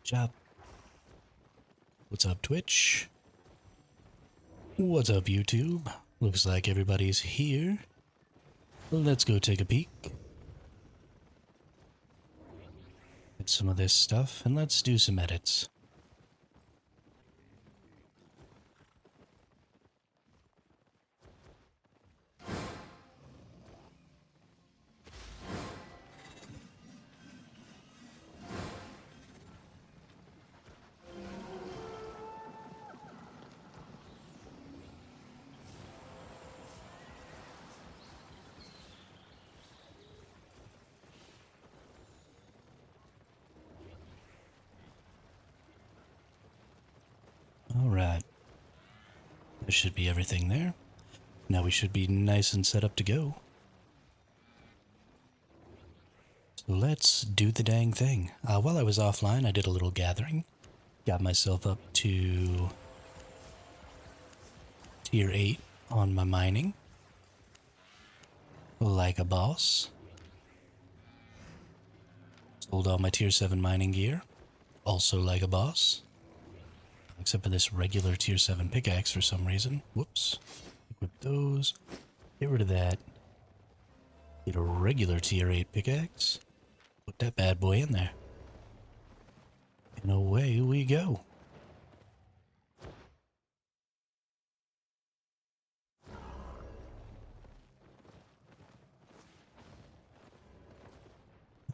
Job. What's up, Twitch? What's up, YouTube? Looks like everybody's here. Let's go take a peek at some of this stuff, and let's do some edits. Alright. There should be everything there. Now we should be nice and set up to go. So let's do the dang thing. While I was offline, I did a little gathering. Got myself up to tier 8 on my mining. Like a boss. Sold all my tier 7 mining gear. Also like a boss. Except for this regular tier 7 pickaxe for some reason. Whoops. Equip those. Get rid of that. Get a regular tier 8 pickaxe. Put that bad boy in there. And away we go.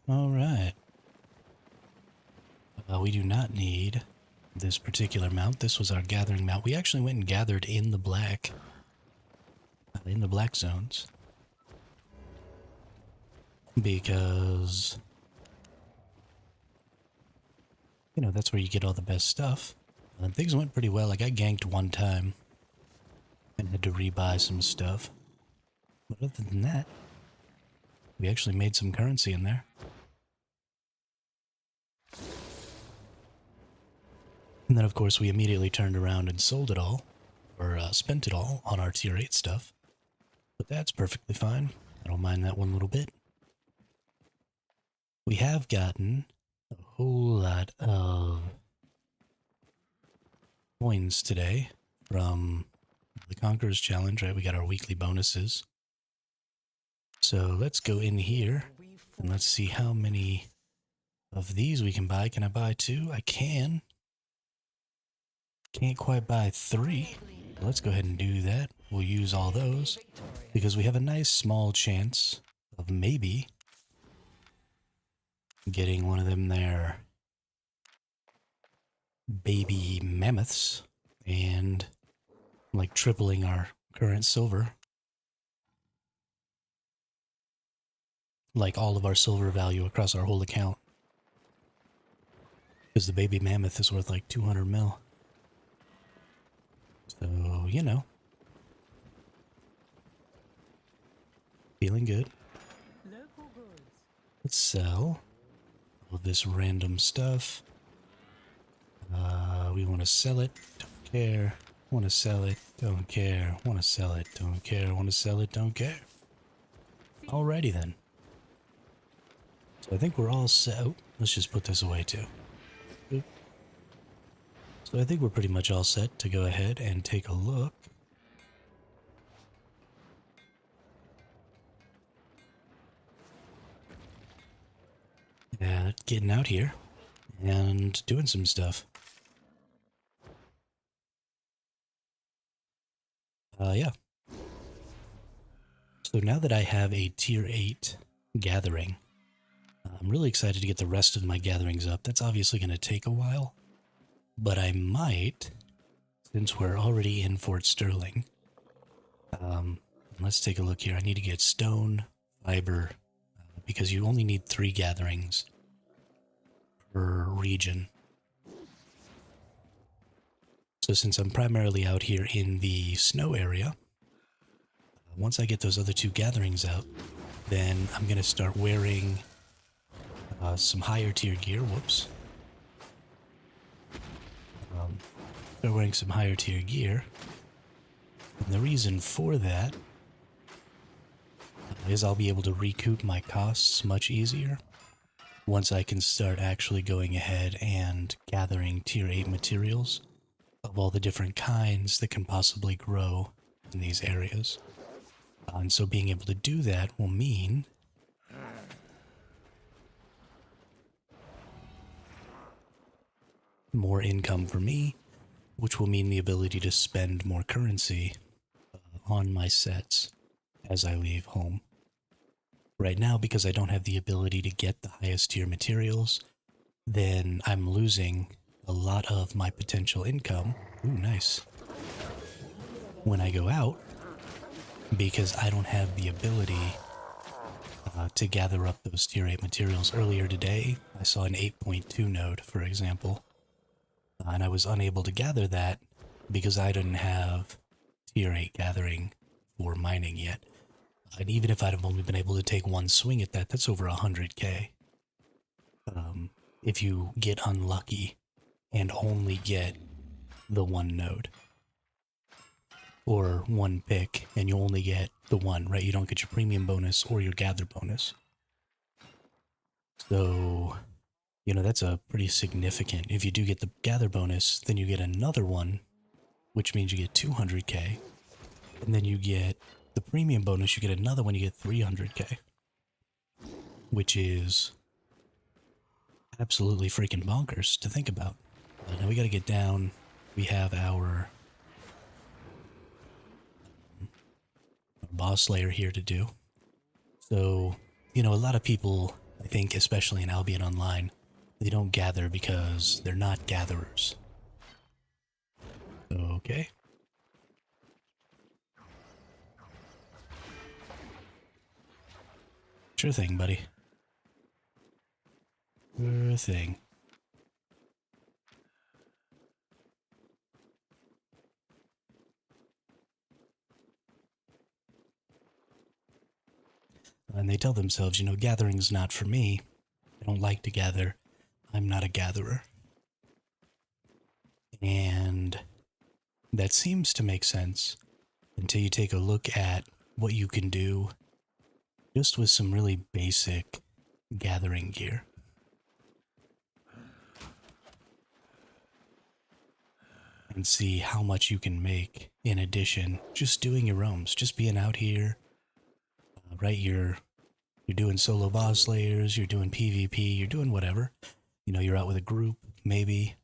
Alright. We do not need this particular mount. This was our gathering mount. We actually went and gathered in the black zones. Because, you know, that's where you get all the best stuff. And things went pretty well. I got ganked one time and had to rebuy some stuff. But other than that, we actually made some currency in there. And then, of course, we immediately turned around and sold it all, or spent it all on our tier 8 stuff. But that's perfectly fine. I don't mind that one little bit. We have gotten a whole lot of coins today from the Conqueror's Challenge, right? We got our weekly bonuses. So let's go in here and let's see how many of these we can buy. Can I buy 2? I can. Can't quite buy 3. Let's go ahead and do that. We'll use all those because we have a nice small chance of maybe getting one of them there baby mammoths and like tripling our current silver. Like all of our silver value across our whole account. Because the baby mammoth is worth like 200 mil. So, you know. Feeling good. Let's sell all this random stuff. We want to sell it. Don't care. Want to sell it. Don't care. Want to sell it. Don't care. Want to sell it. Don't care. Alrighty then. So I think we're all set. Oh, let's just put this away too. Oop. So I think we're pretty much all set to go ahead and take a look at getting out here and doing some stuff. Yeah. So now that I have a tier 8 gathering, I'm really excited to get the rest of my gatherings up. That's obviously going to take a while. But I might, since we're already in Fort Sterling, let's take a look here. I need to get stone, fiber, because you only need 3 gatherings per region. So since I'm primarily out here in the snow area, once I get those other 2 gatherings out, then I'm going to start wearing some higher tier gear. Whoops. Start wearing some higher tier gear. And the reason for that is I'll be able to recoup my costs much easier. once I can start actually going ahead and gathering tier 8 materials of all the different kinds that can possibly grow in these areas. And so being able to do that will mean more income for me, which will mean the ability to spend more currency on my sets as I leave home. Right now, because I don't have the ability to get the highest tier materials, then I'm losing a lot of my potential income. Ooh, nice. When I go out, because I don't have the ability to gather up those tier 8 materials. Earlier today, I saw an 8.2 node, for example, and I was unable to gather that because I didn't have tier 8 gathering for mining yet. And even if I'd have only been able to take one swing at that, that's over 100k. If you get unlucky and only get the one node. Or one pick, and you only get the one, right? You don't get your premium bonus or your gather bonus. So, you know, that's a pretty significant. If you do get the gather bonus, then you get another one, which means you get 200k. And then you get the premium bonus, you get another one, you get 300k. Which is absolutely freaking bonkers to think about. Now we gotta get down. We have our boss layer here to do. So, you know, a lot of people, I think, especially in Albion Online, they don't gather because they're not gatherers. Okay. Sure thing, buddy. Sure thing. And they tell themselves, you know, gathering's not for me. I don't like to gather. I'm not a gatherer. And that seems to make sense until you take a look at what you can do just with some really basic gathering gear. And see how much you can make in addition, just doing your roams, just being out here, right? You're doing solo boss layers, you're doing PvP, you're doing whatever. You know, you're out with a group, maybe.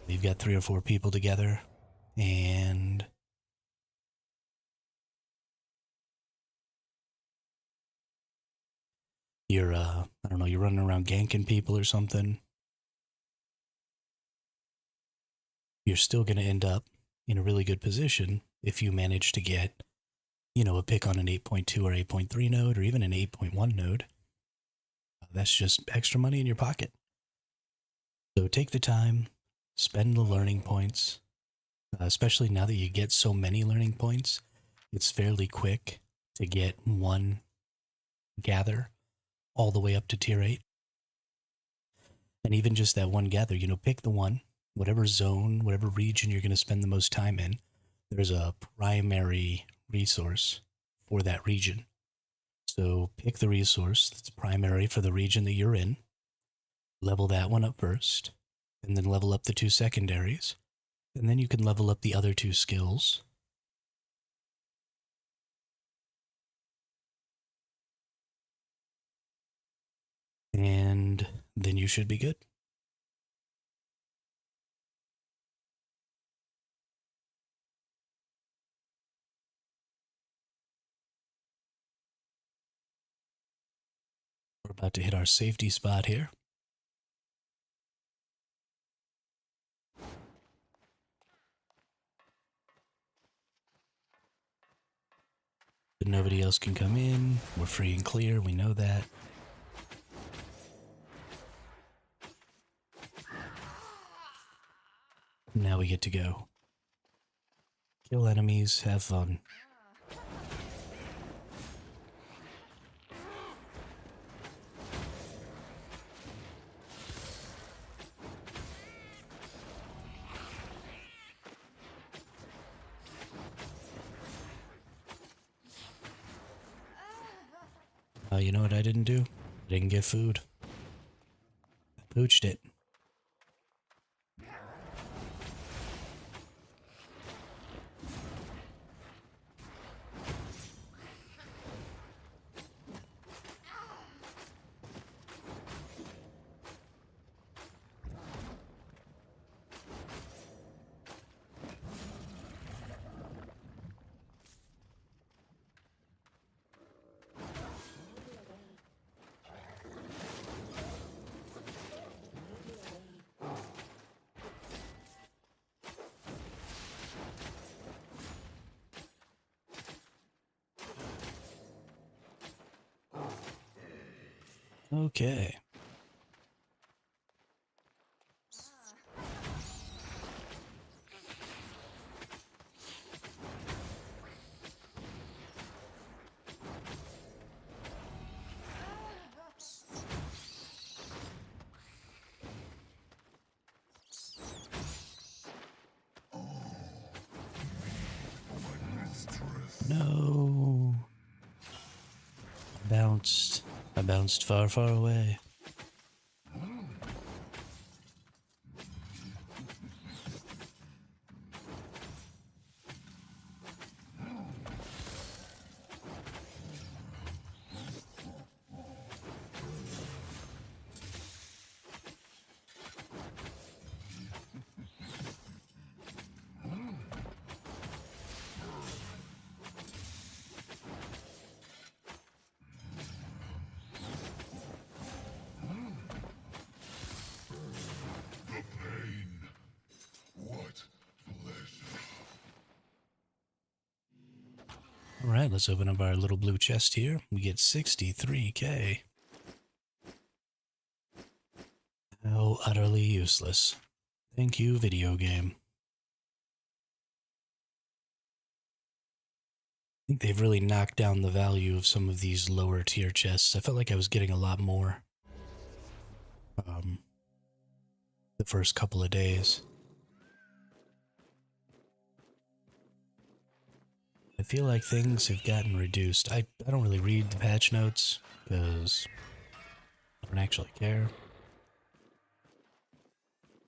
You've got 3 or 4 people together, and you're, I don't know, you're running around ganking people or something. You're still going to end up in a really good position if you manage to get, you know, a pick on an 8.2 or 8.3 node, or even an 8.1 node. That's just extra money in your pocket. So take the time, spend the learning points, especially now that you get so many learning points. It's fairly quick to get one gather all the way up to tier 8. And even just that one gather, you know, pick the one, whatever zone, whatever region you're going to spend the most time in. There's a primary resource for that region. So pick the resource that's primary for the region that you're in, level that one up first, and then level up the 2 secondaries, and then you can level up the other 2 skills. And then you should be good. We're about to hit our safety spot here. But nobody else can come in. We're free and clear, we know that. Now we get to go. Kill enemies, have fun. You know what I didn't do? I didn't get food. Pooched it. Okay. No. I bounced far, far away. Alright, let's open up our little blue chest here. We get 63k. How utterly useless. Thank you, video game. I think they've really knocked down the value of some of these lower tier chests. I felt like I was getting a lot more the first couple of days. I feel like things have gotten reduced. I don't really read the patch notes because I don't actually care.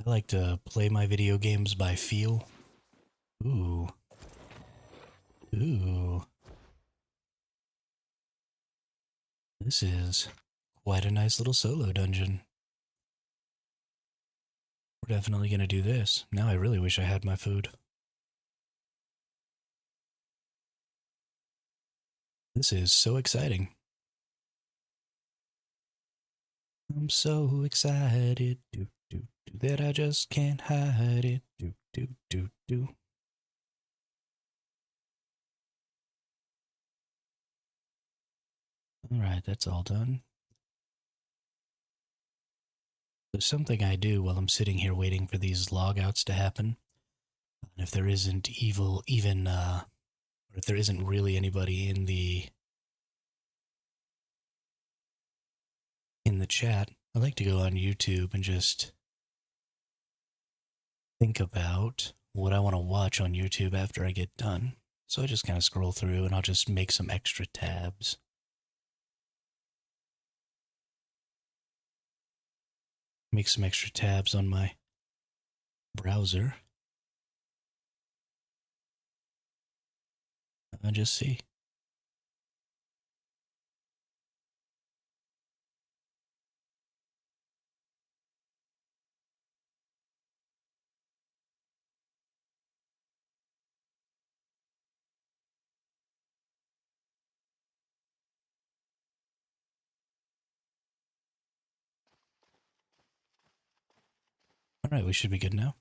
I like to play my video games by feel. Ooh. Ooh. This is quite a nice little solo dungeon. We're definitely gonna do this. Now I really wish I had my food. This is so exciting. I'm so excited, that I just can't hide it, Alright, that's all done. There's something I do while I'm sitting here waiting for these logouts to happen. And if there isn't or if there isn't really anybody in the chat, I like to go on YouTube and just think about what I want to watch on YouTube after I get done. So I just kind of scroll through and I'll just make some extra tabs. Make some extra tabs on my browser. And just see. Alright, we should be good now.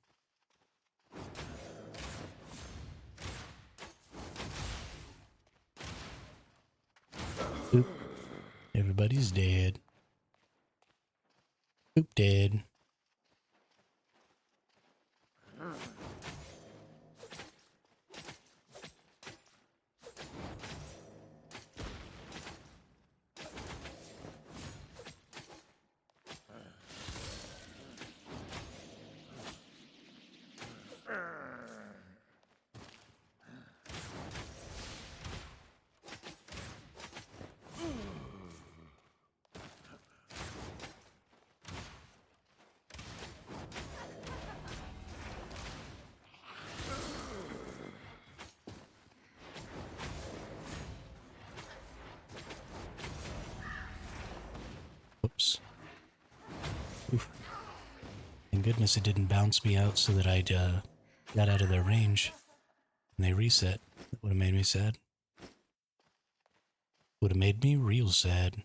Oop. Everybody's dead. Oop, dead. Oof. Thank goodness it didn't bounce me out so that I'd got out of their range. And they reset. That would have made me sad. Would have made me real sad.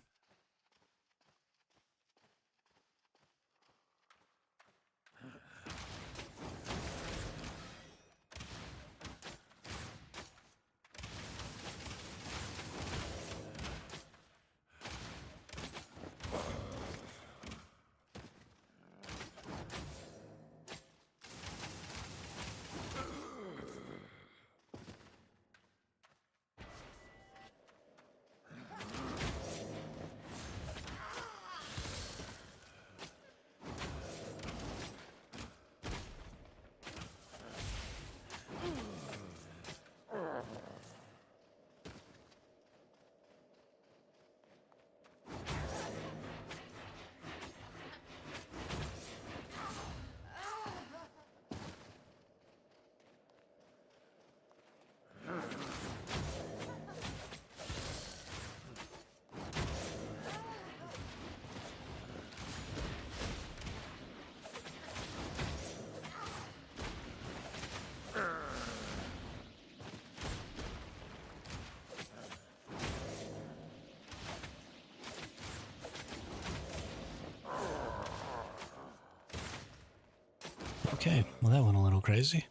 Okay, well that went a little crazy.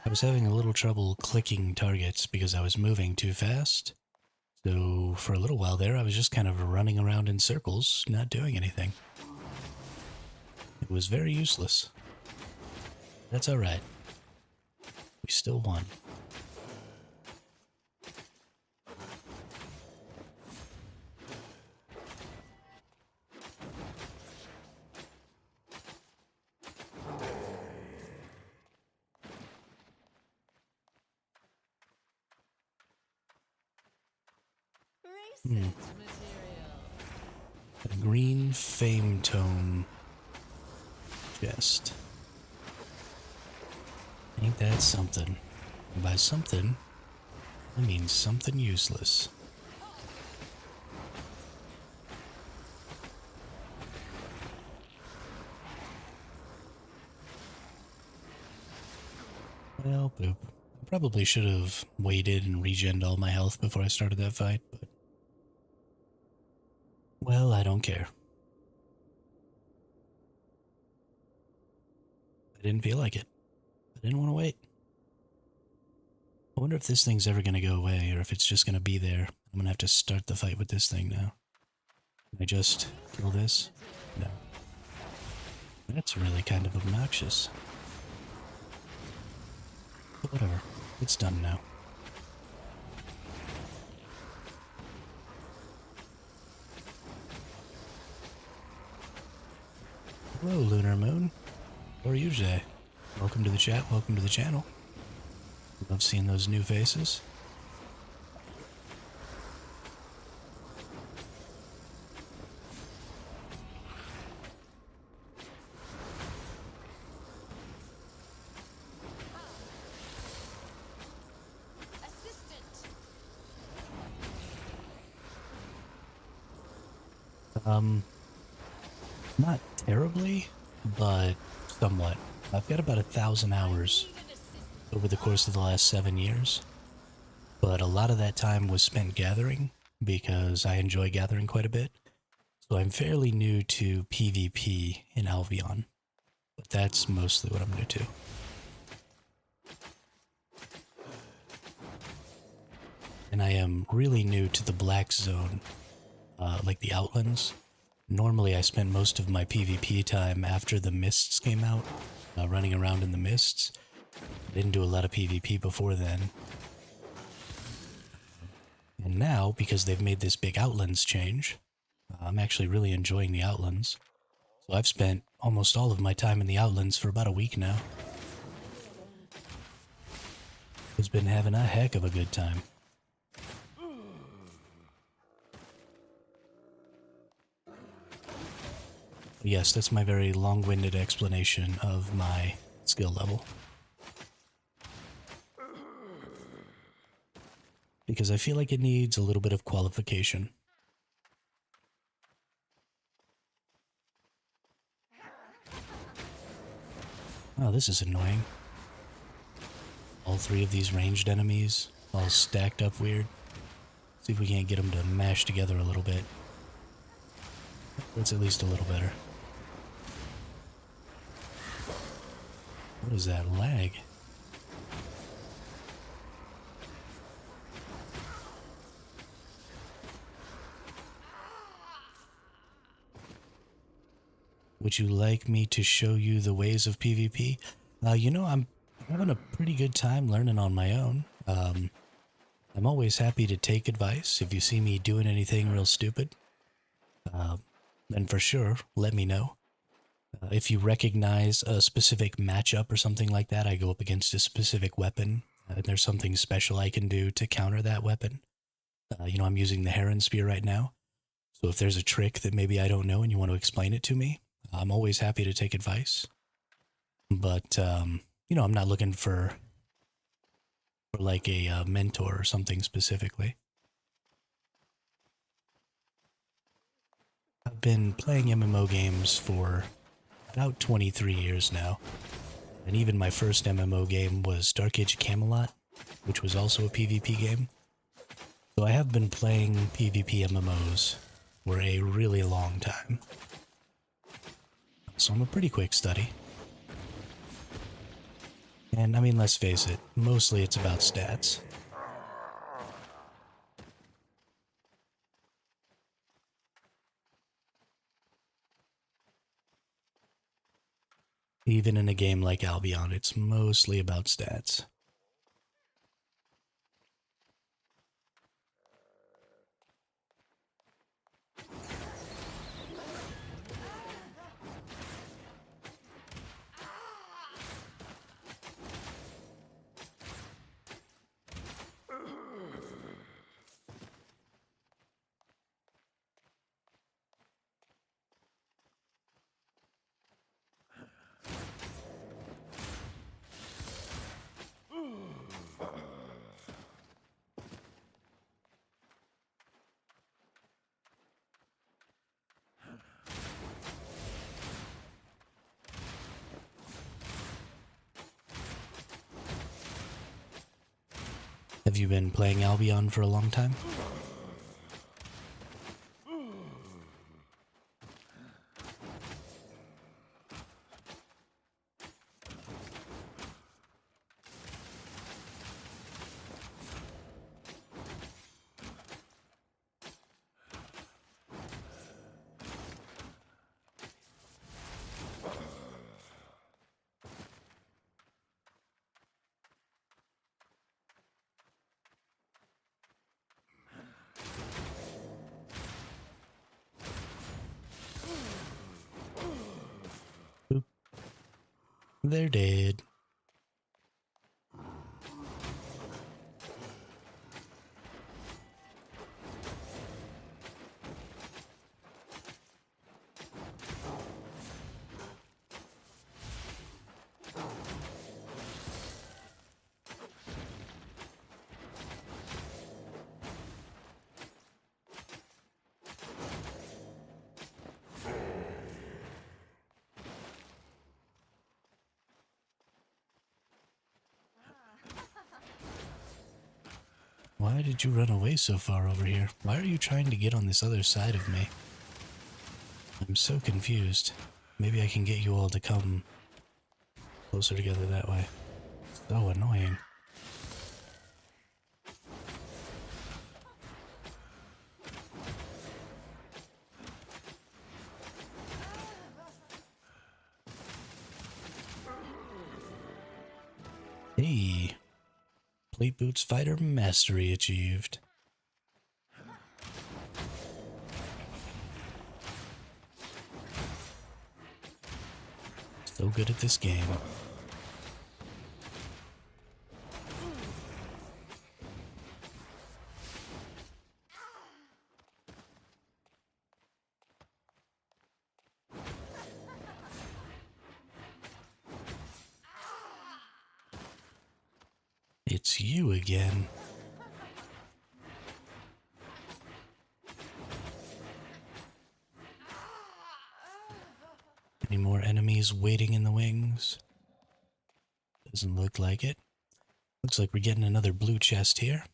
I was having a little trouble clicking targets because I was moving too fast. So for a little while there, I was just kind of running around in circles, not doing anything. It was very useless. That's alright. We still won. A green fame tome chest. Ain't that something? And by something, I mean something useless. Well, poop. I probably should have waited and regened all my health before I started that fight, but... well, I don't care. I didn't feel like it. I didn't want to wait. I wonder if this thing's ever going to go away, or if it's just going to be there. I'm going to have to start the fight with this thing now. Can I just kill this? No. That's really kind of obnoxious. But whatever. It's done now. Hello, Lunar Moon. How are you today? Welcome to the chat, welcome to the channel. Love seeing those new faces. Not terribly, but somewhat. I've got about 1,000 hours over the course of the last 7 years, but a lot of that time was spent gathering because I enjoy gathering quite a bit. So I'm fairly new to PvP in Albion, but that's mostly what I'm new to. And I am really new to the Black Zone, like the Outlands. Normally I spent most of my PvP time after the Mists came out, running around in the Mists. I didn't do a lot of PvP before then. And now, because they've made this big Outlands change, I'm actually really enjoying the Outlands. So I've spent almost all of my time in the Outlands for about a week now. I've been having a heck of a good time. Yes, that's my very long-winded explanation of my skill level. because I feel like it needs a little bit of qualification. Oh, this is annoying. All three of these ranged enemies, all stacked up weird. See if we can't get them to mash together a little bit. That's at least a little better. What is that lag? Would you like me to show you the ways of PvP? You know, I'm having a pretty good time learning on my own. I'm always happy to take advice. If you see me doing anything real stupid, then for sure, let me know. If you recognize a specific matchup or something like that, I go up against a specific weapon, and there's something special I can do to counter that weapon. You know, I'm using the Heron spear right now. So if there's a trick that maybe I don't know and you want to explain it to me, I'm always happy to take advice. But, you know, I'm not looking for like a mentor or something specifically. I've been playing MMO games for about 23 years now. And even my first MMO game was Dark Age of Camelot, which was also a PvP game. So I have been playing PvP MMOs for a really long time. So I'm a pretty quick study. And I mean, let's face it, mostly it's about stats. Even in a game like Albion, it's mostly about stats. Have you been playing Albion for a long time? Boop. They're dead. Why did you run away so far over here? Why are you trying to get on this other side of me? I'm so confused. Maybe I can get you all to come closer together that way. So annoying. Hey. Plate Boots Fighter Mastery achieved. So good at this game. It's you again. Any more enemies waiting in the wings? Doesn't look like it. Looks like we're getting another blue chest here.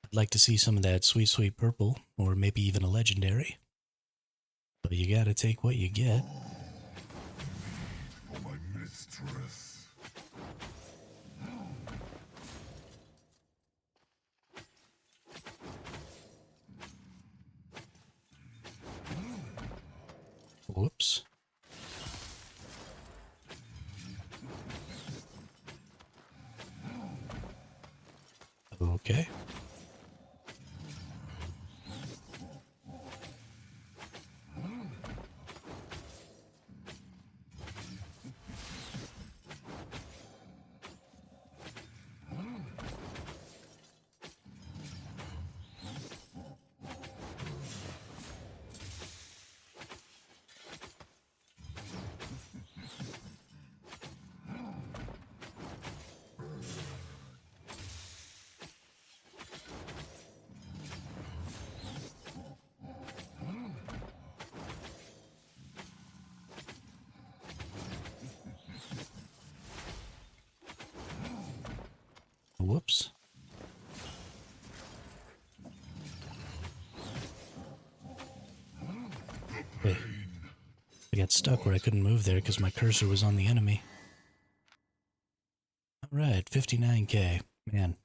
I'd like to see some of that sweet, sweet purple, or maybe even a legendary. But you gotta take what you get. For my mistress. Whoops. Okay. Whoops. Hey, I got stuck where I couldn't move there because my cursor was on the enemy. Alright, 59k. Man.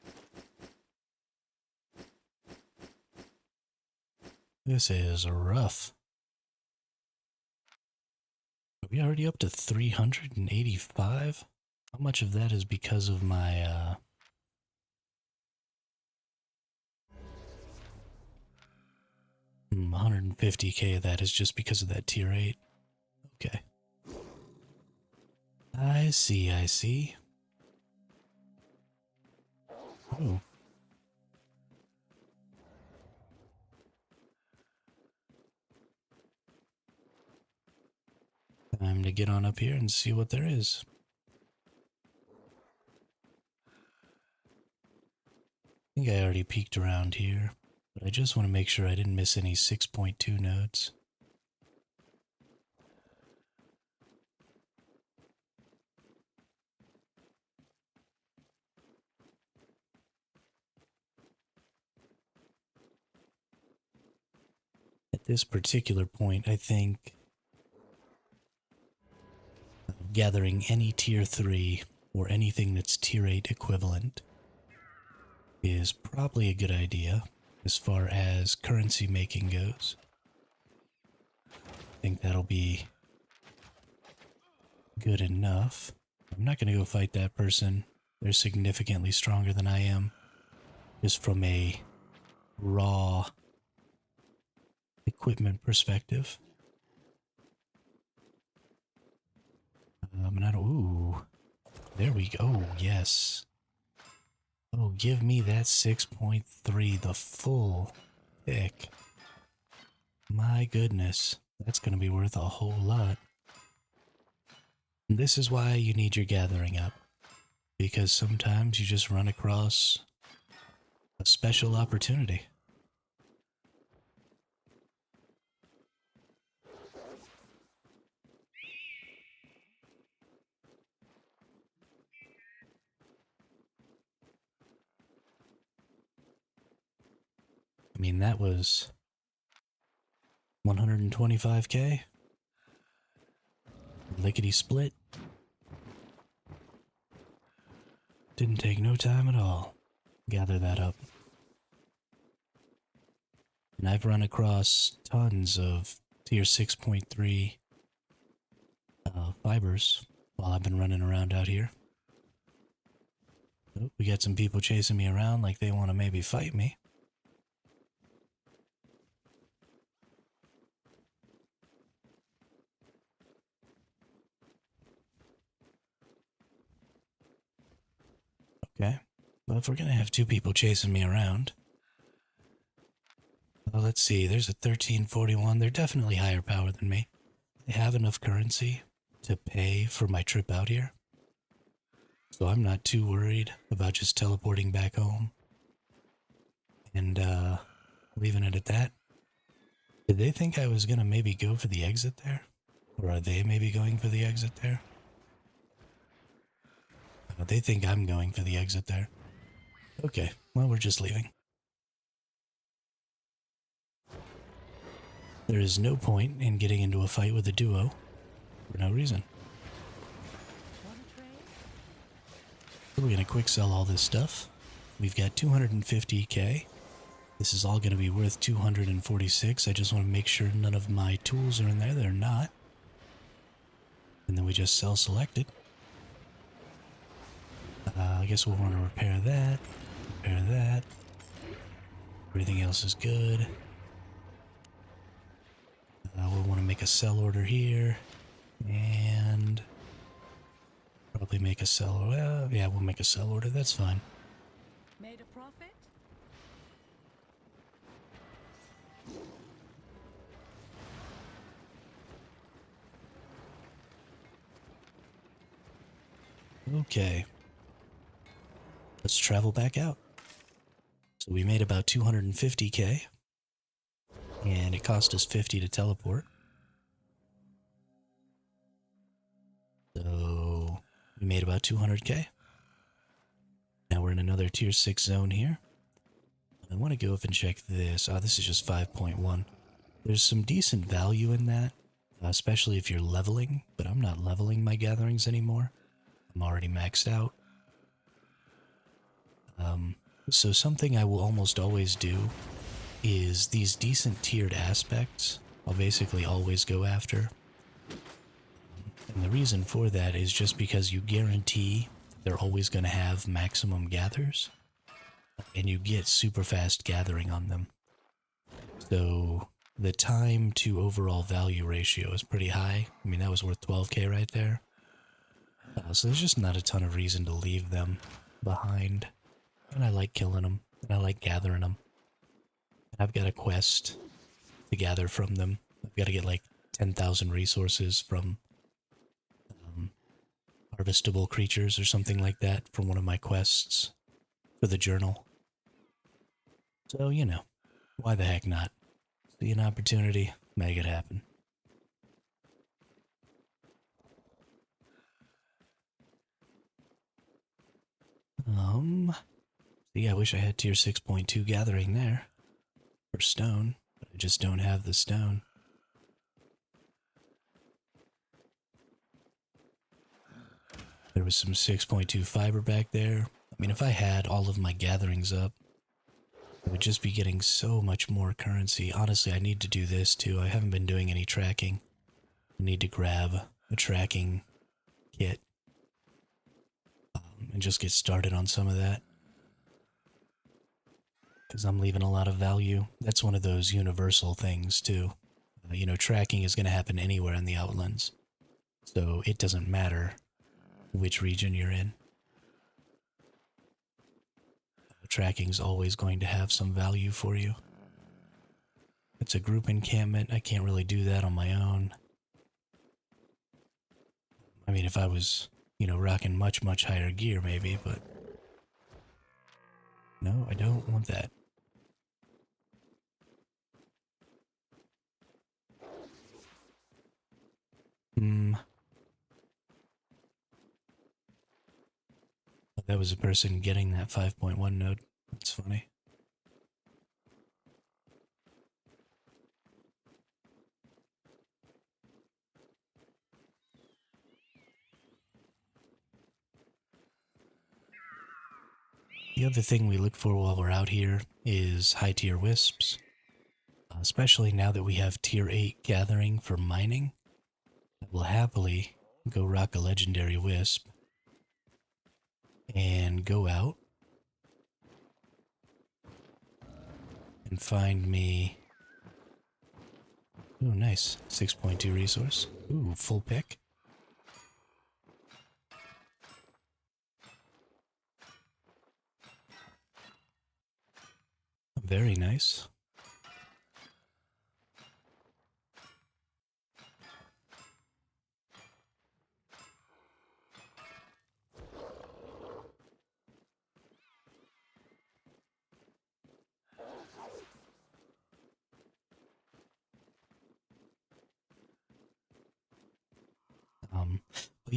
This is rough. Are we already up to 385? How much of that is because of my, 150k of that is just because of that tier 8. Okay. I see, I see. Oh. Time to get on up here and see what there is. I think I already peeked around here, but I just want to make sure I didn't miss any 6.2 nodes. At this particular point, I think gathering any tier 3 or anything that's tier 8 equivalent is probably a good idea as far as currency making goes. I think that'll be good enough. I'm not going to go fight that person. They're significantly stronger than I am. Just from a raw equipment perspective. And I don't, ooh, there we go. Yes. Oh, give me that 6.3, the full pick. My goodness, that's going to be worth a whole lot. And this is why you need your gathering up. Because sometimes you just run across a special opportunity. I mean, that was 125k. Lickety split. Didn't take no time at all. Gather that up. And I've run across tons of tier 6.3 fibers while I've been running around out here. Oh, we got some people chasing me around like they want to maybe fight me. Okay, well, if we're gonna have two people chasing me around, well, let's see, there's a 1341. They're definitely higher power than me. They have enough currency to pay for my trip out here, so I'm not too worried about just teleporting back home and Leaving it at that. Did they think I was gonna maybe go for the exit there? Or are they maybe going for the exit there? Oh, they think I'm going for the exit there. Okay, well, we're just leaving. There is no point in getting into a fight with a duo for no reason. So we're gonna quick sell all this stuff. We've got 250k. This is all gonna be worth 246. I just want to make sure none of my tools are in there. They're not. And then we just sell selected. I guess we'll want to repair that. Repair that. Everything else is good. We'll want to make a sell order here. And probably make a sell. Well, yeah, we'll make a sell order. That's fine. Made a profit? Okay. Let's travel back out. So we made about 250k. And it cost us 50 to teleport. So we made about 200k. Now we're in another tier 6 zone here. I want to go up and check this. Oh, this is just 5.1. There's some decent value in that, especially if you're leveling, but I'm not leveling my gatherings anymore. I'm already maxed out. So something I will almost always do is these decent tiered aspects I'll basically always go after. And the reason for that is just because you guarantee they're always going to have maximum gathers, and you get super fast gathering on them. So the time to overall value ratio is pretty high. I mean, that was worth 12k right there. So there's just not a ton of reason to leave them behind. And I like killing them, and I like gathering them. I've got a quest to gather from them. I've got to get like 10,000 resources from harvestable creatures or something like that from one of my quests for the journal. So, you know, why the heck not? See an opportunity, make it happen. See, I wish I had tier 6.2 gathering there for stone, but I just don't have the stone. There was some 6.2 fiber back there. I mean, if I had all of my gatherings up, I would just be getting so much more currency. Honestly, I need to do this too. I haven't been doing any tracking. I need to grab a tracking kit and just get started on some of that. Because I'm leaving a lot of value. That's one of those universal things too. You know, tracking is going to happen anywhere in the Outlands. So it doesn't matter which region you're in. Tracking's always going to have some value for you. It's a group encampment. I can't really do that on my own. I mean, if I was, you know, rocking much, much higher gear maybe, but no, I don't want that. That was a person getting that 5.1 node. That's funny. The other thing we look for while we're out here is high tier wisps. Especially now that we have tier 8 gathering for mining. I will happily go rock a legendary wisp and go out and find me. Oh, nice. 6.2 resource. Ooh, full pick. Very nice.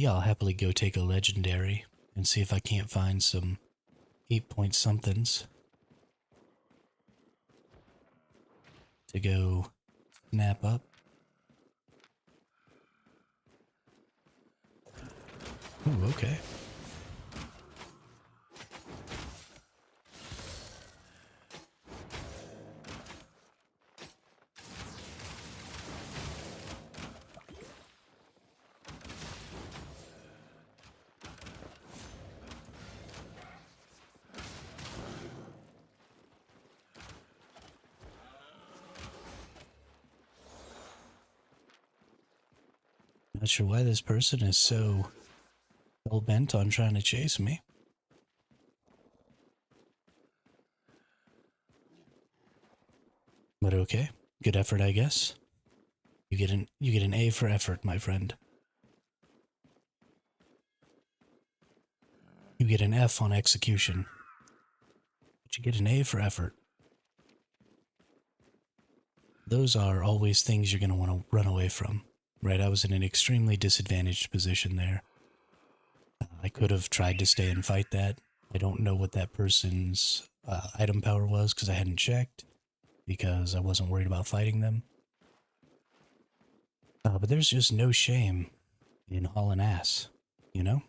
yeah, I'll happily go take a legendary and see if I can't find some 8-point somethings to go snap up. Ooh, okay. Not sure why this person is so hell-bent on trying to chase me. But okay. Good effort, I guess. You get an A for effort, my friend. You get an F on execution. But you get an A for effort. Those are always things you're going to want to run away from. Right, I was in an extremely disadvantaged position there. I could have tried to stay and fight that. I don't know what that person's item power was because I hadn't checked, because I wasn't worried about fighting them. But there's just no shame in hauling ass, you know?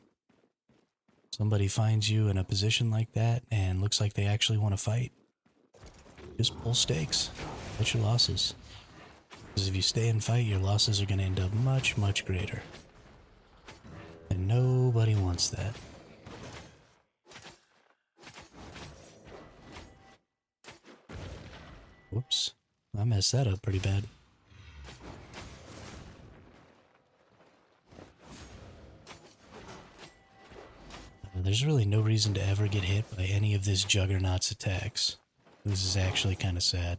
Somebody finds you in a position like that and looks like they actually want to fight. Just pull stakes. Cut your losses. Because if you stay and fight, your losses are going to end up much, much greater. And nobody wants that. Whoops. I messed that up pretty bad. There's really no reason to ever get hit by any of this Juggernaut's attacks. This is actually kind of sad.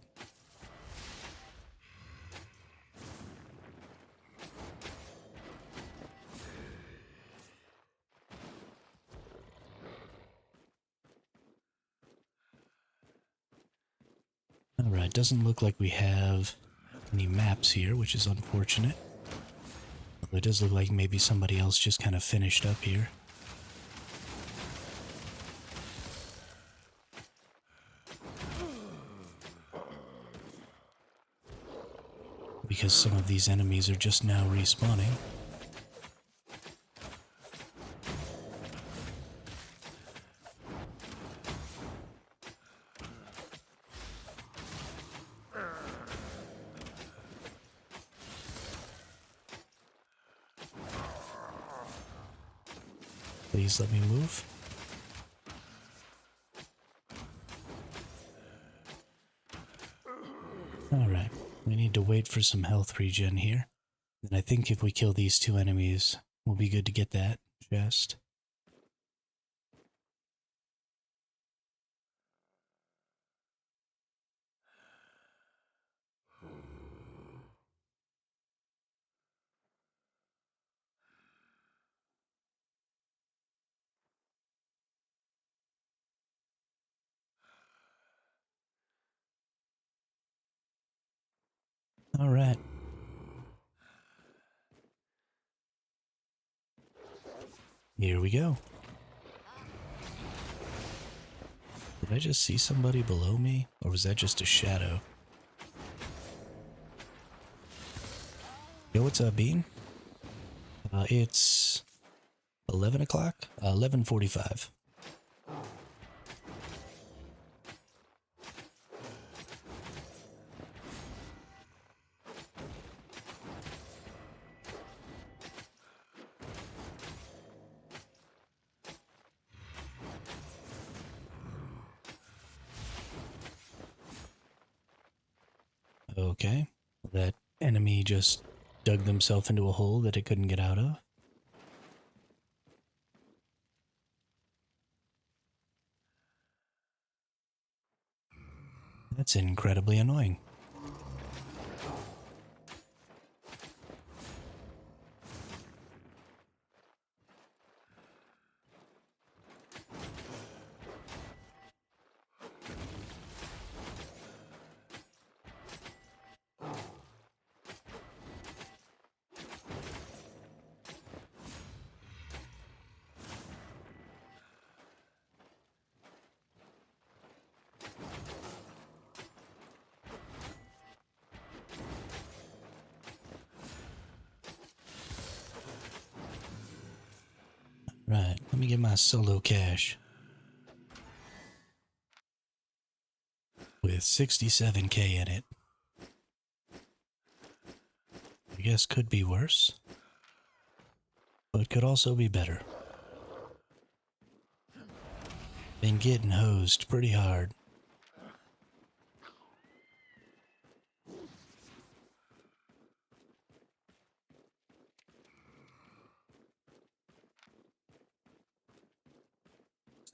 Alright, doesn't look like we have any maps here, which is unfortunate. Although it does look like maybe somebody else just kind of finished up here. Because some of these enemies are just now respawning. Please let me move. Alright, we need to wait for some health regen here. And I think if we kill these two enemies, we'll be good to get that chest. Alright. Here we go. Did I just see somebody below me? Or was that just a shadow? Yo, what's up, Bean? It's 11 o'clock? 11:45. Okay. That enemy just dug themselves into a hole that it couldn't get out of. That's incredibly annoying. Right, let me get my solo cash. With 67k in it. I guess could be worse. But could also be better. Been getting hosed pretty hard.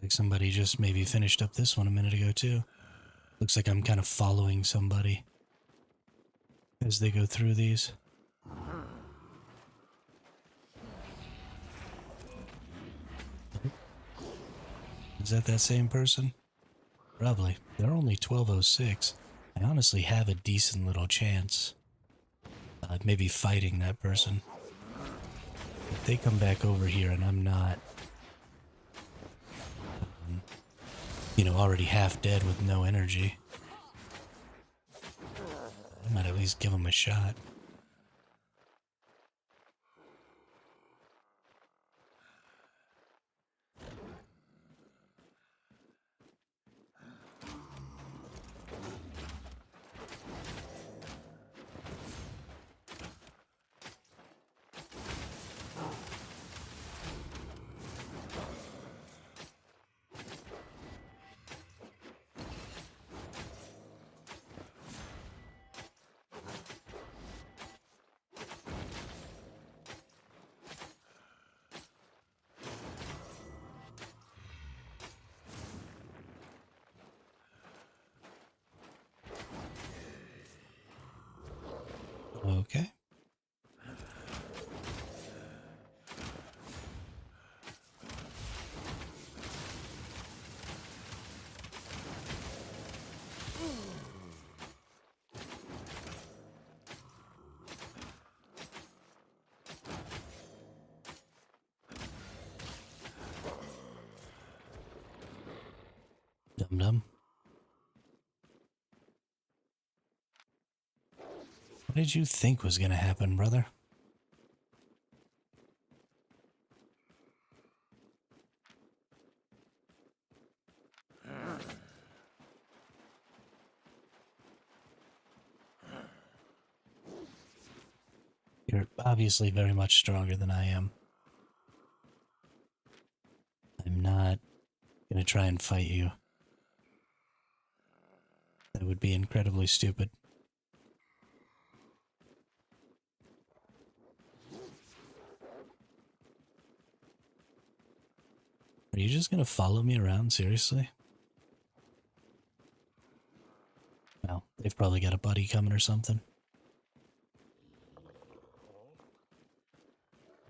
Like somebody just maybe finished up this one a minute ago too. Looks like I'm kind of following somebody as they go through these. Is that same person? Probably. They're only 1206. I honestly have a decent little chance. Maybe fighting that person. If they come back over here and I'm not, already half dead with no energy, I might at least give them a shot. Okay. Dum-dum. What did you think was gonna happen, brother? You're obviously very much stronger than I am. I'm not gonna try and fight you. That would be incredibly stupid. Are you just gonna follow me around, seriously? Well, they've probably got a buddy coming or something.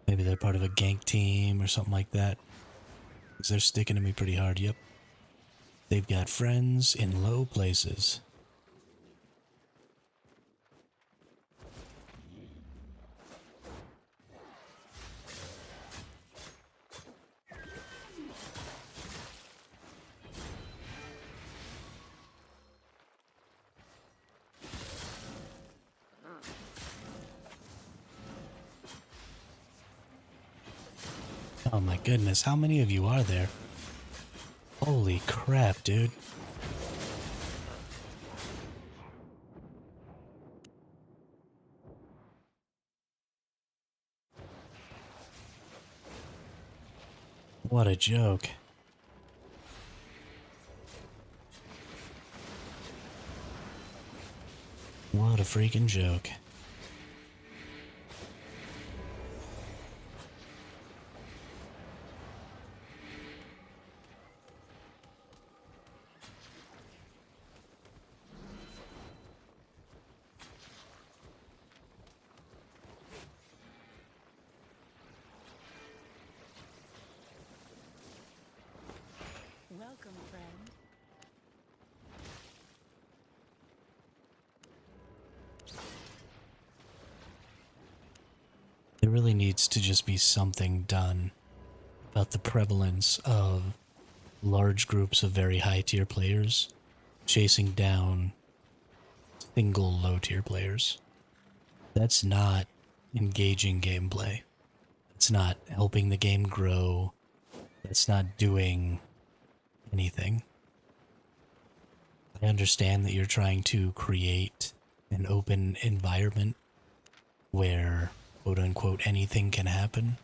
Maybe they're part of a gank team or something like that. Because they're sticking to me pretty hard, yep. They've got friends in low places. Oh my goodness, how many of you are there? Holy crap, dude. What a joke. What a freaking joke. Welcome, friend. There really needs to just be something done about the prevalence of large groups of very high tier players chasing down single low tier players. That's not engaging gameplay. It's not helping the game grow. That's not doing anything. I understand that you're trying to create an open environment where, quote unquote, anything can happen.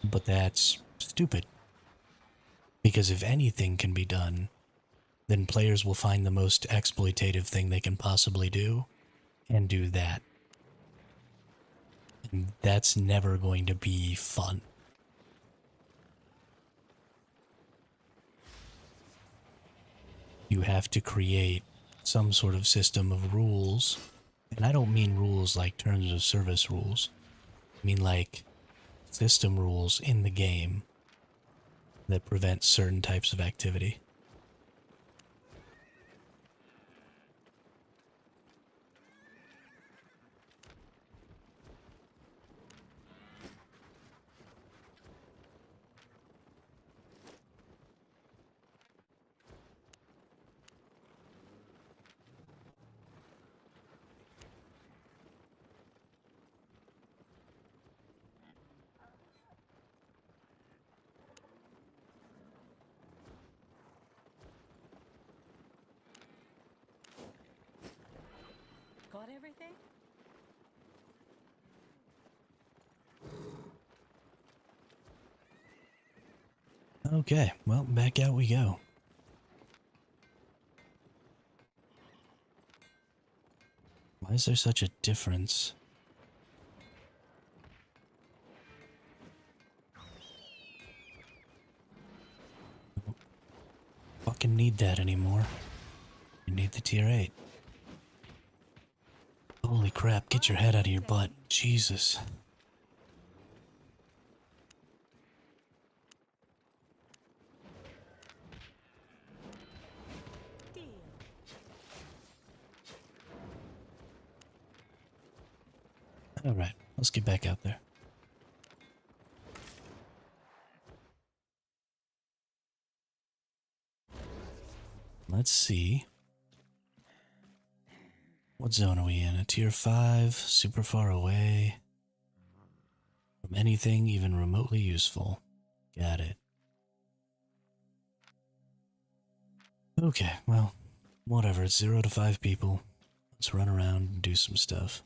But that's stupid. Because if anything can be done, then players will find the most exploitative thing they can possibly do and do that. And that's never going to be fun. You have to create some sort of system of rules. And I don't mean rules like terms of service rules. I mean like system rules in the game that prevent certain types of activity. Got everything? Okay, well, back out we go. Why is there such a difference? Fucking need that anymore. You need the tier 8. Holy crap, get your head out of your butt. Jesus. Deal. Alright, let's get back out there. Let's see. What zone are we in? A tier 5, super far away from anything even remotely useful. Got it. Okay, well, whatever. It's 0 to 5 people. Let's run around and do some stuff.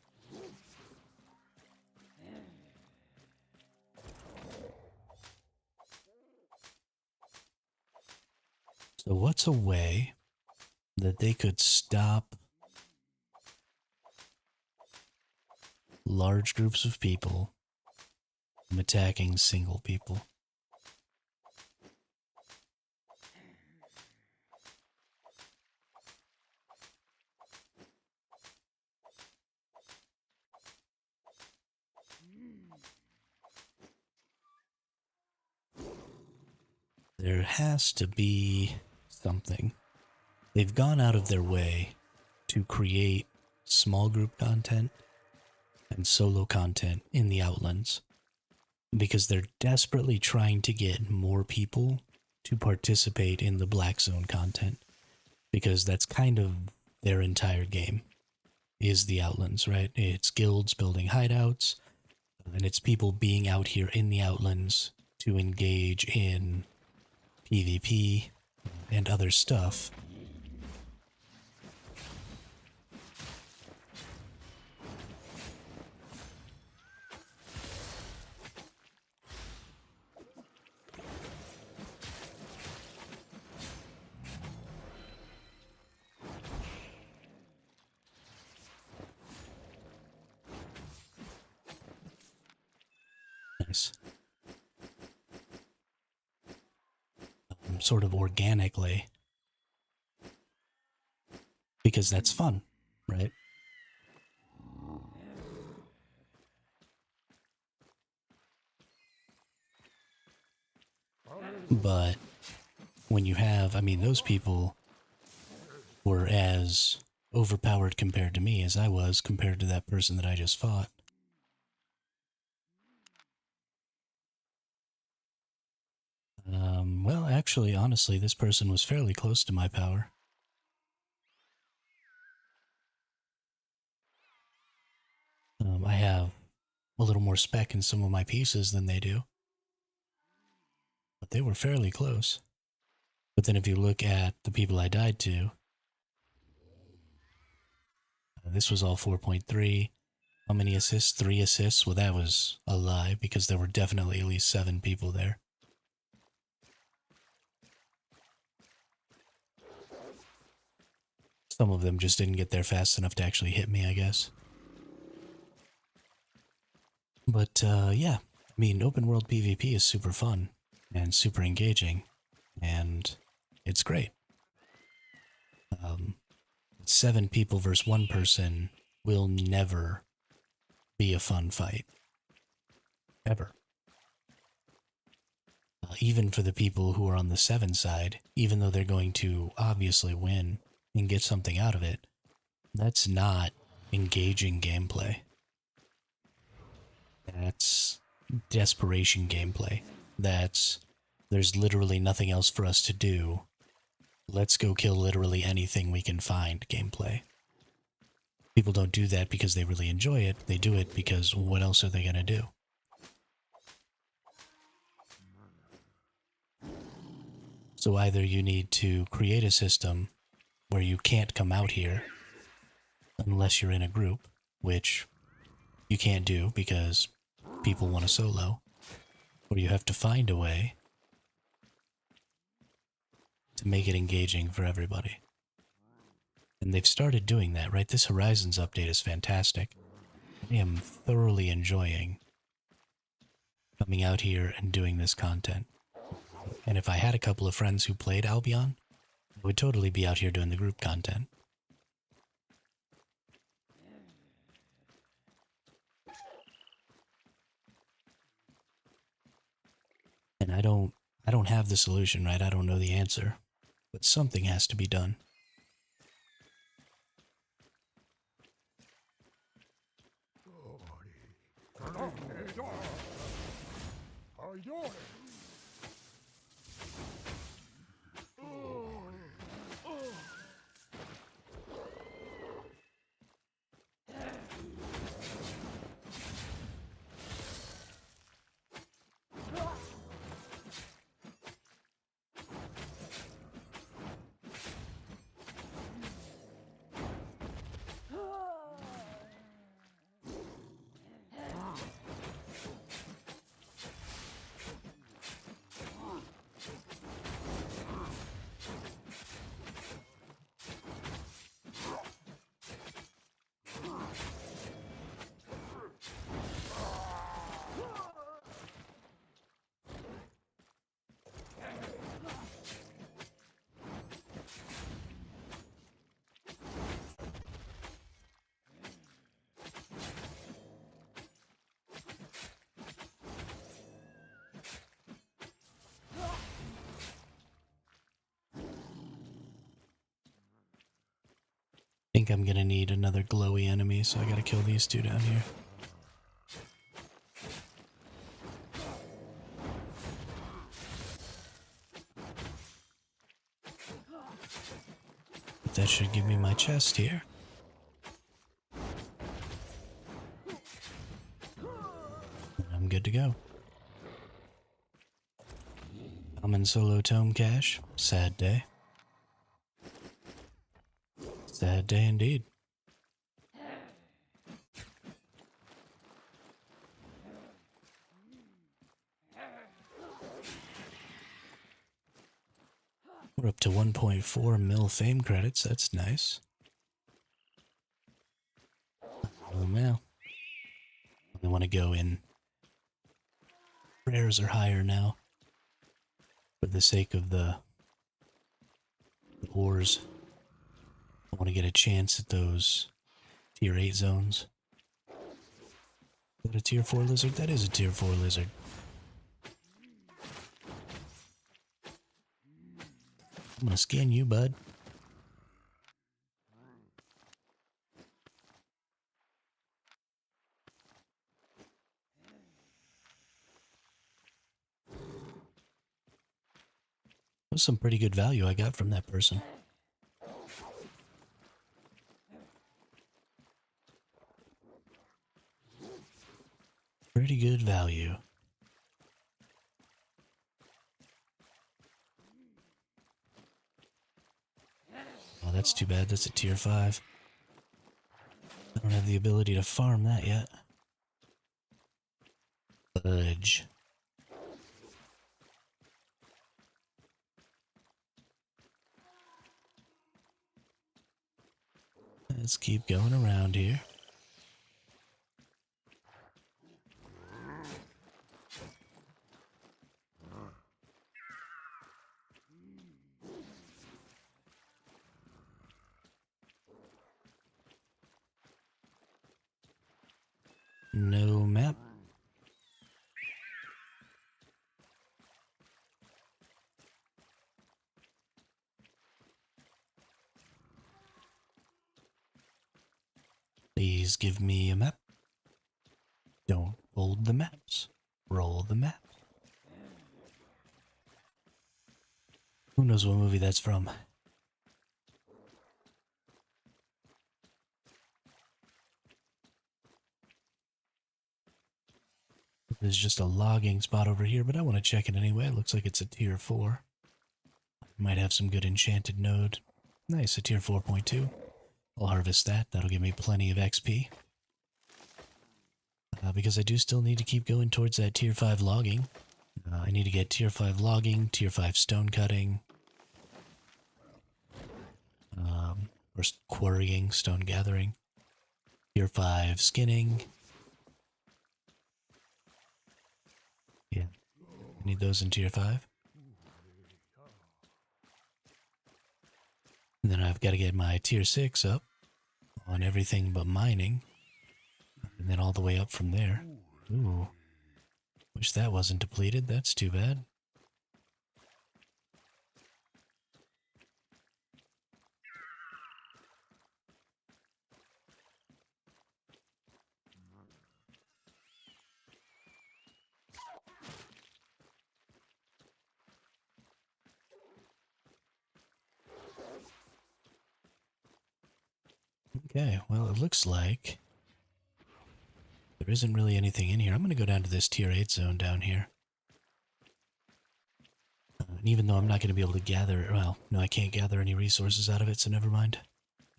So what's a way that they could stop large groups of people from attacking single people? There has to be something. They've gone out of their way to create small group content and solo content in the Outlands because they're desperately trying to get more people to participate in the Black Zone content because that's kind of their entire game is the Outlands, right? It's guilds building hideouts and it's people being out here in the Outlands to engage in PvP and other stuff. Nice. Sort of organically. Because that's fun, right? But when you have, I mean, those people were as overpowered compared to me as I was compared to that person that I just fought. Well, actually, honestly, this person was fairly close to my power. I have a little more spec in some of my pieces than they do. but they were fairly close. But then if you look at the people I died to, this was all 4.3. How many assists? 3 assists? Well, that was a lie because there were definitely at least 7 people there. Some of them just didn't get there fast enough to actually hit me, I guess. But yeah, I mean, open world PvP is super fun and super engaging, and it's great. 7 people versus 1 person will never be a fun fight. Ever. Even for the people who are on the 7 side, even though they're going to obviously win and get something out of it, that's not engaging gameplay. That's desperation gameplay. That's, there's literally nothing else for us to do. Let's go kill literally anything we can find gameplay. People don't do that because they really enjoy it. They do it because what else are they going to do? So either you need to create a system where you can't come out here unless you're in a group, which you can't do because people want to solo, or you have to find a way to make it engaging for everybody. And they've started doing that, right? This Horizons update is fantastic. I am thoroughly enjoying coming out here and doing this content. And if I had a couple of friends who played Albion, I would totally be out here doing the group content. And I don't have the solution, right? I don't know the answer. But something has to be done. I think I'm gonna need another glowy enemy, so I gotta kill these 2 down here. But that should give me my chest here. And I'm good to go. Common solo tome cache. Sad day. Sad day indeed. We're up to 1.4 mil fame credits. That's nice. Oh, now. I want to go in. Rares are higher now. For the sake of the ores. I want to get a chance at those tier 8 zones. Is that a tier 4 lizard? That is a tier 4 lizard. I'm gonna scan you, bud. That was some pretty good value I got from that person. Pretty good value. that's too bad. That's a tier 5. I don't have the ability to farm that yet. Fudge. Let's keep going around here. No map. Please give me a map. Don't fold the maps. Roll the map. Who knows what movie that's from? There's just a logging spot over here, but I want to check it anyway. It looks like it's a tier 4. Might have some good enchanted node. Nice, a tier 4.2. I'll harvest that. That'll give me plenty of XP. Because I do still need to keep going towards that tier 5 logging. I need to get tier 5 logging, tier 5 stone cutting, or quarrying, stone gathering, tier 5 skinning. Yeah, I need those in tier 5. And then I've got to get my tier 6 up on everything but mining. And then all the way up from there. Ooh. Wish that wasn't depleted. That's too bad. Okay, well, it looks like there isn't really anything in here. I'm going to go down to this tier 8 zone down here. And even though I'm not going to be able to gather, well, no, I can't gather any resources out of it, so never mind.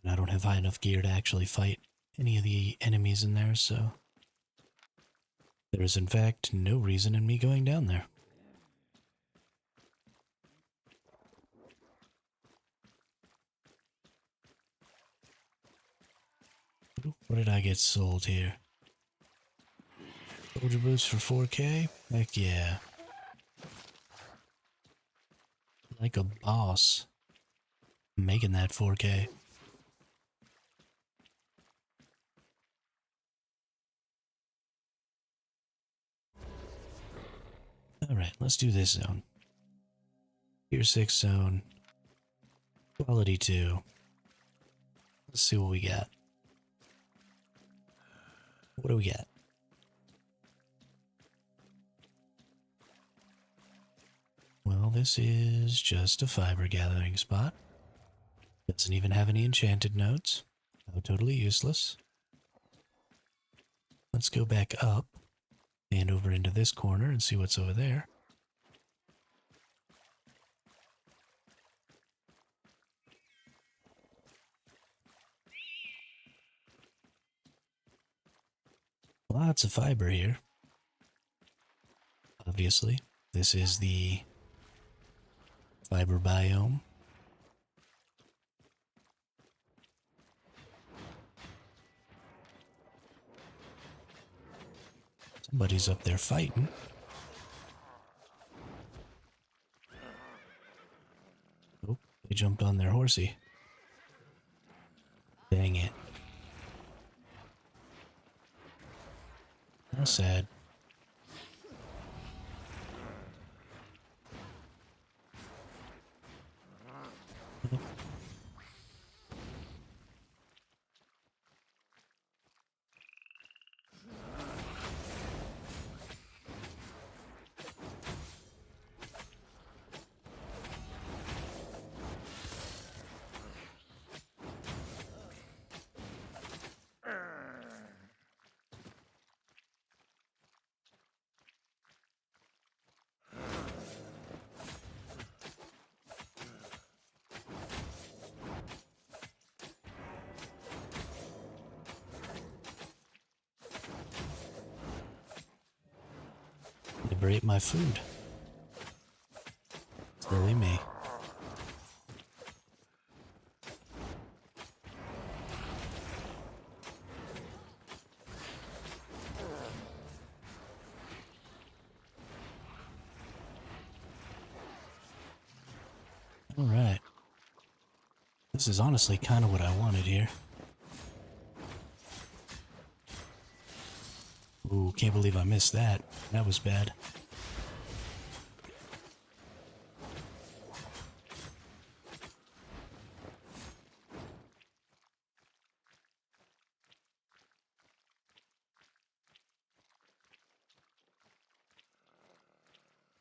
And I don't have high enough gear to actually fight any of the enemies in there, so there is in fact no reason in me going down there. What did I get sold here? Soldier boots for 4K? Heck yeah. Like a boss. Making that 4K. Alright, let's do this zone. Tier 6 zone. Quality 2. Let's see what we got. What do we got? Well, this is just a fiber gathering spot. Doesn't even have any enchanted nodes. Oh, totally useless. Let's go back up and over into this corner and see what's over there. Lots of fiber here. Obviously, this is the fiber biome. Somebody's up there fighting. Oh, they jumped on their horsey. Dang it. How sad. Never ate my food. Silly me. Alright. This is honestly kind of what I wanted here. Ooh, can't believe I missed that. That was bad.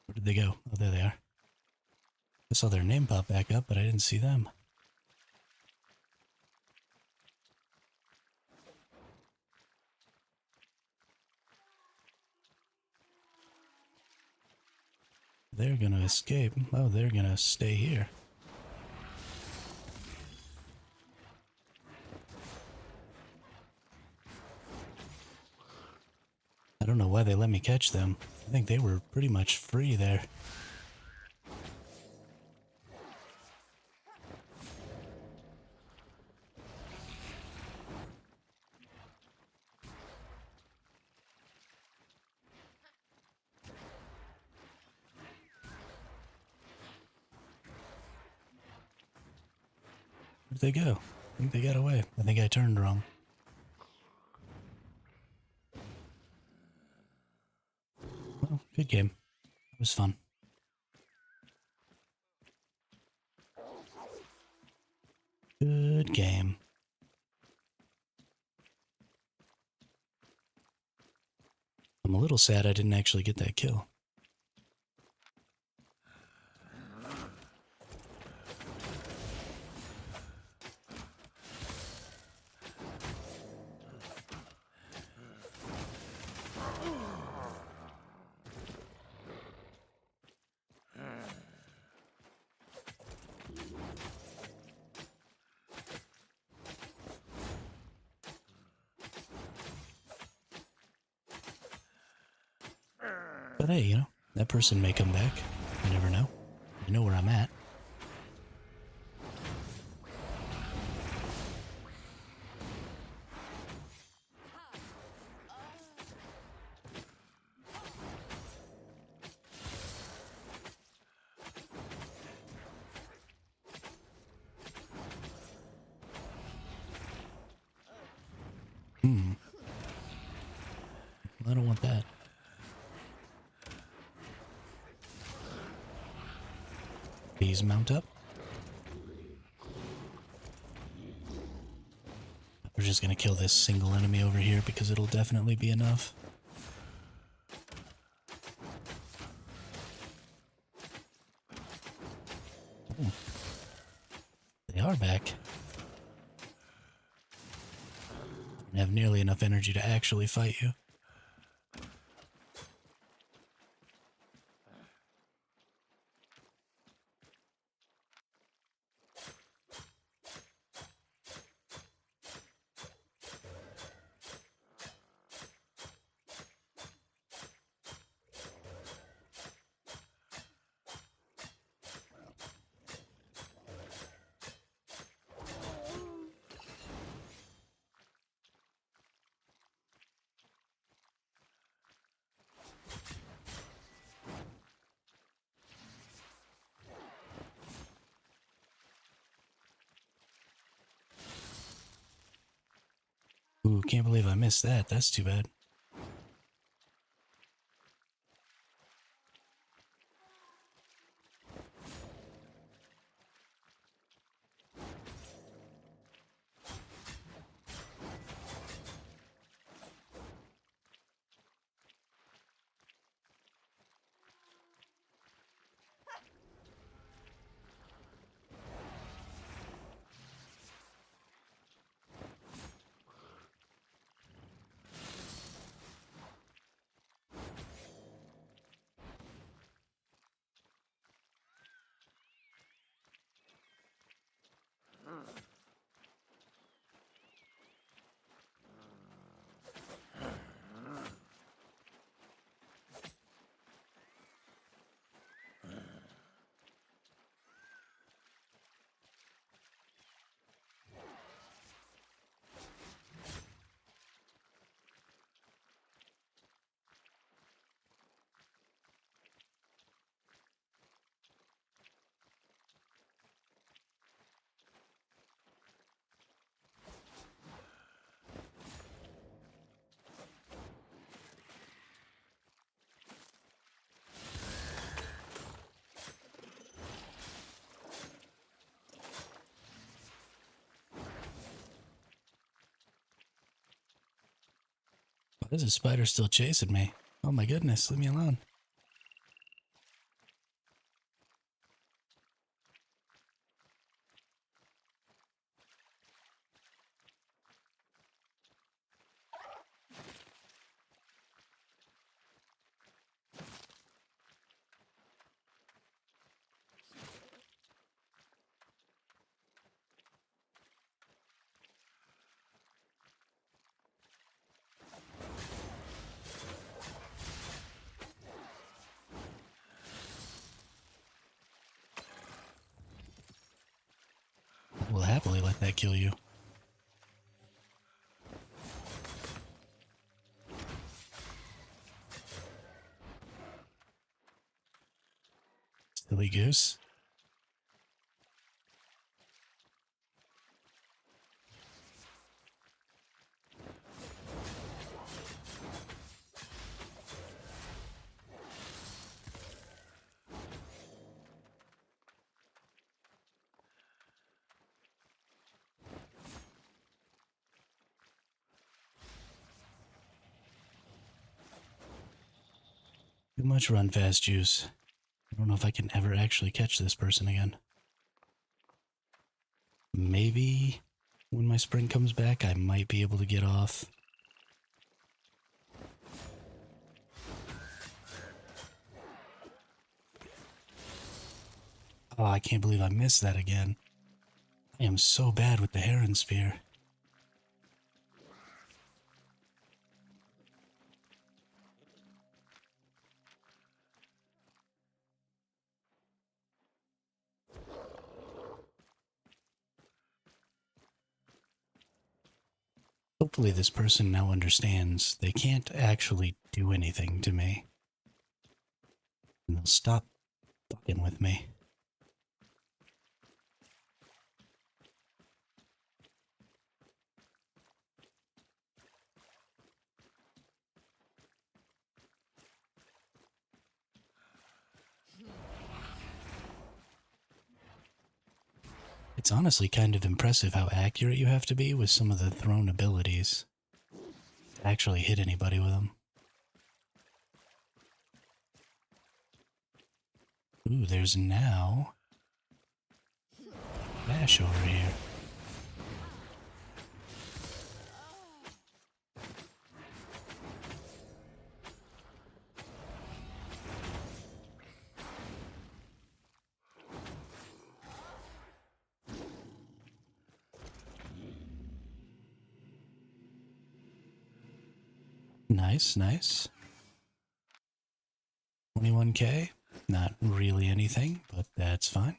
Where did they go? Oh, there they are. I saw their name pop back up, but I didn't see them. They're gonna escape. Oh, they're gonna stay here. I don't know why they let me catch them. I think they were pretty much free there. Where'd they go? I think they got away. I think I turned wrong. Well, good game. It was fun. Good game. I'm a little sad I didn't actually get that kill. But hey, you know, that person may come back. You never know. You know where I'm at. I don't want that. Please mount up. We're just gonna kill this single enemy over here because it'll definitely be enough. Ooh. They are back. I don't have nearly enough energy to actually fight you. Ooh, can't believe I missed that. That's too bad. Why is a spider still chasing me? Oh my goodness, leave me alone. I will happily let that kill you. Silly goose. Too much run fast juice. I don't know if I can ever actually catch this person again. Maybe when my sprint comes back, I might be able to get off. Oh, I can't believe I missed that again. I am so bad with the Heron spear. Hopefully this person now understands they can't actually do anything to me. And they'll stop fucking with me. It's honestly kind of impressive how accurate you have to be with some of the thrown abilities to actually hit anybody with them. Ooh, there's now Bash over here. Nice, nice. 21k. Not really anything, but that's fine.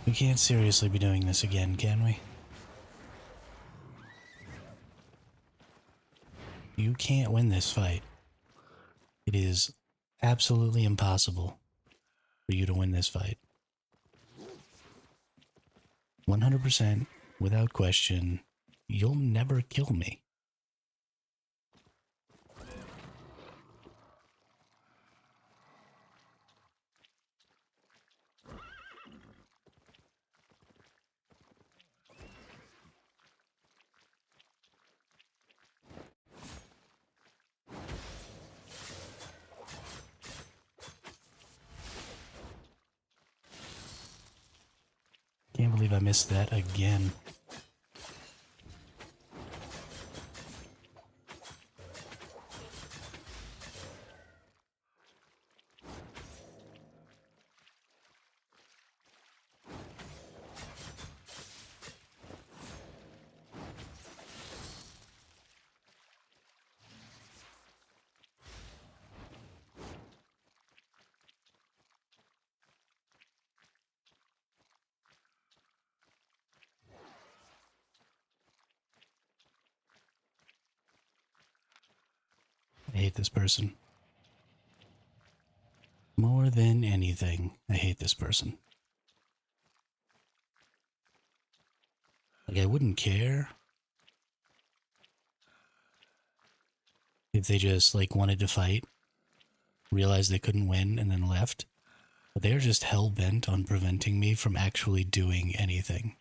We can't seriously be doing this again, can we? You can't win this fight. It is absolutely impossible for you to win this fight. 100%, without question, you'll never kill me. Can't believe I missed that again. I hate this person. More than anything, I hate this person. Like, I wouldn't care if they just, like, wanted to fight, realized they couldn't win, and then left. But they are just hell-bent on preventing me from actually doing anything.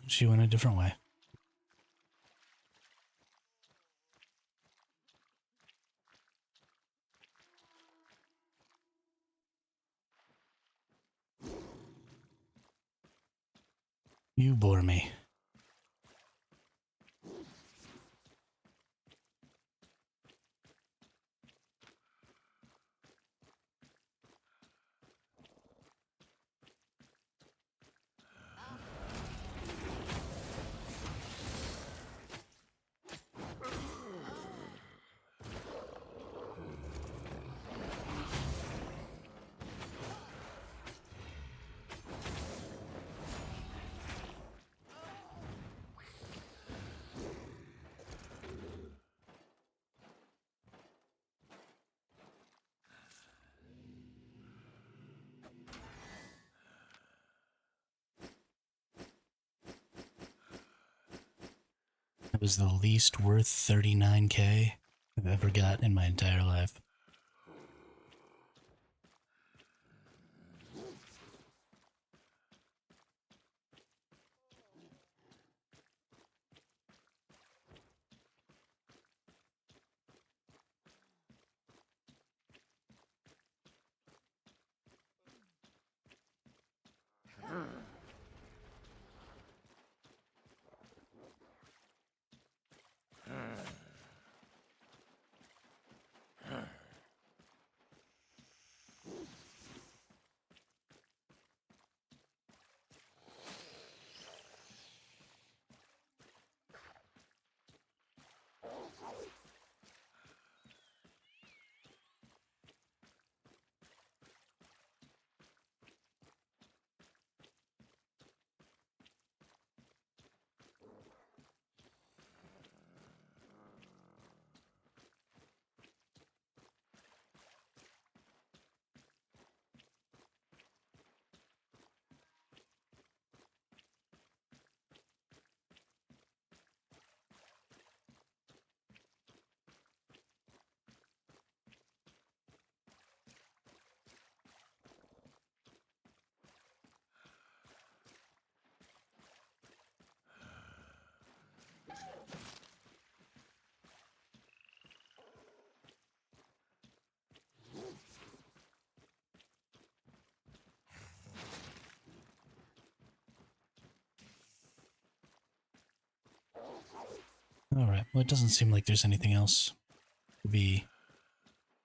She went a different way. You bore me. That was the least worth 39k I've ever got in my entire life. Alright, well it doesn't seem like there's anything else to be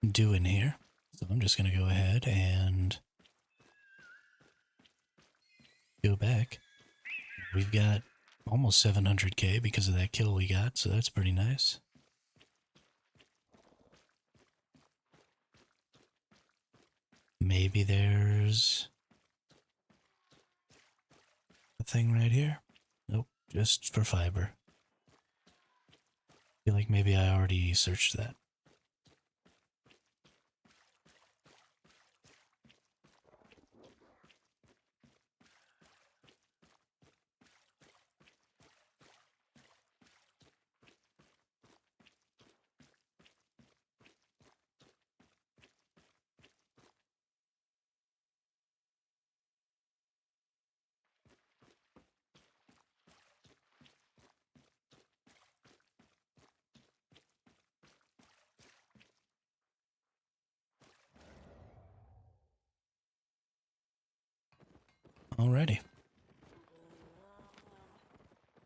doing here. So I'm just gonna go ahead and go back. We've got almost 700k because of that kill we got, so that's pretty nice. Maybe there's a thing right here. Nope, just for fiber. Feel like maybe I already searched that. Alrighty.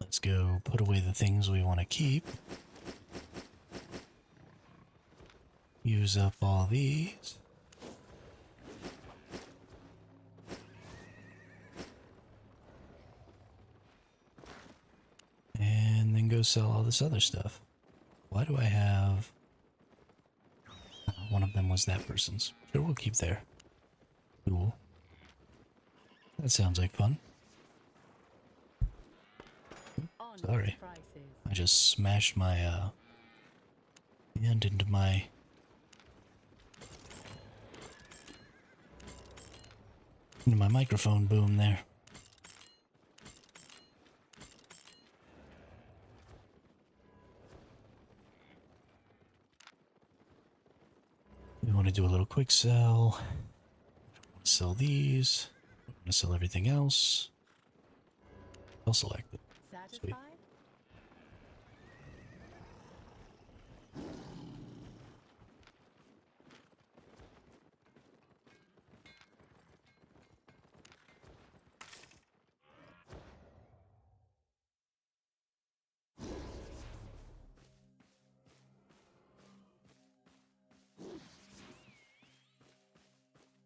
Let's go put away the things we want to keep. Use up all these. can go sell all this other stuff. Why do I have... one of them was that person's. Sure, we'll keep there. Cool. That sounds like fun. Sorry. I just smashed my, hand into my... microphone boom there. We want to do a little quick sell. Sell these. I'm going to sell everything else. I'll select it. Sweet. Satisfied?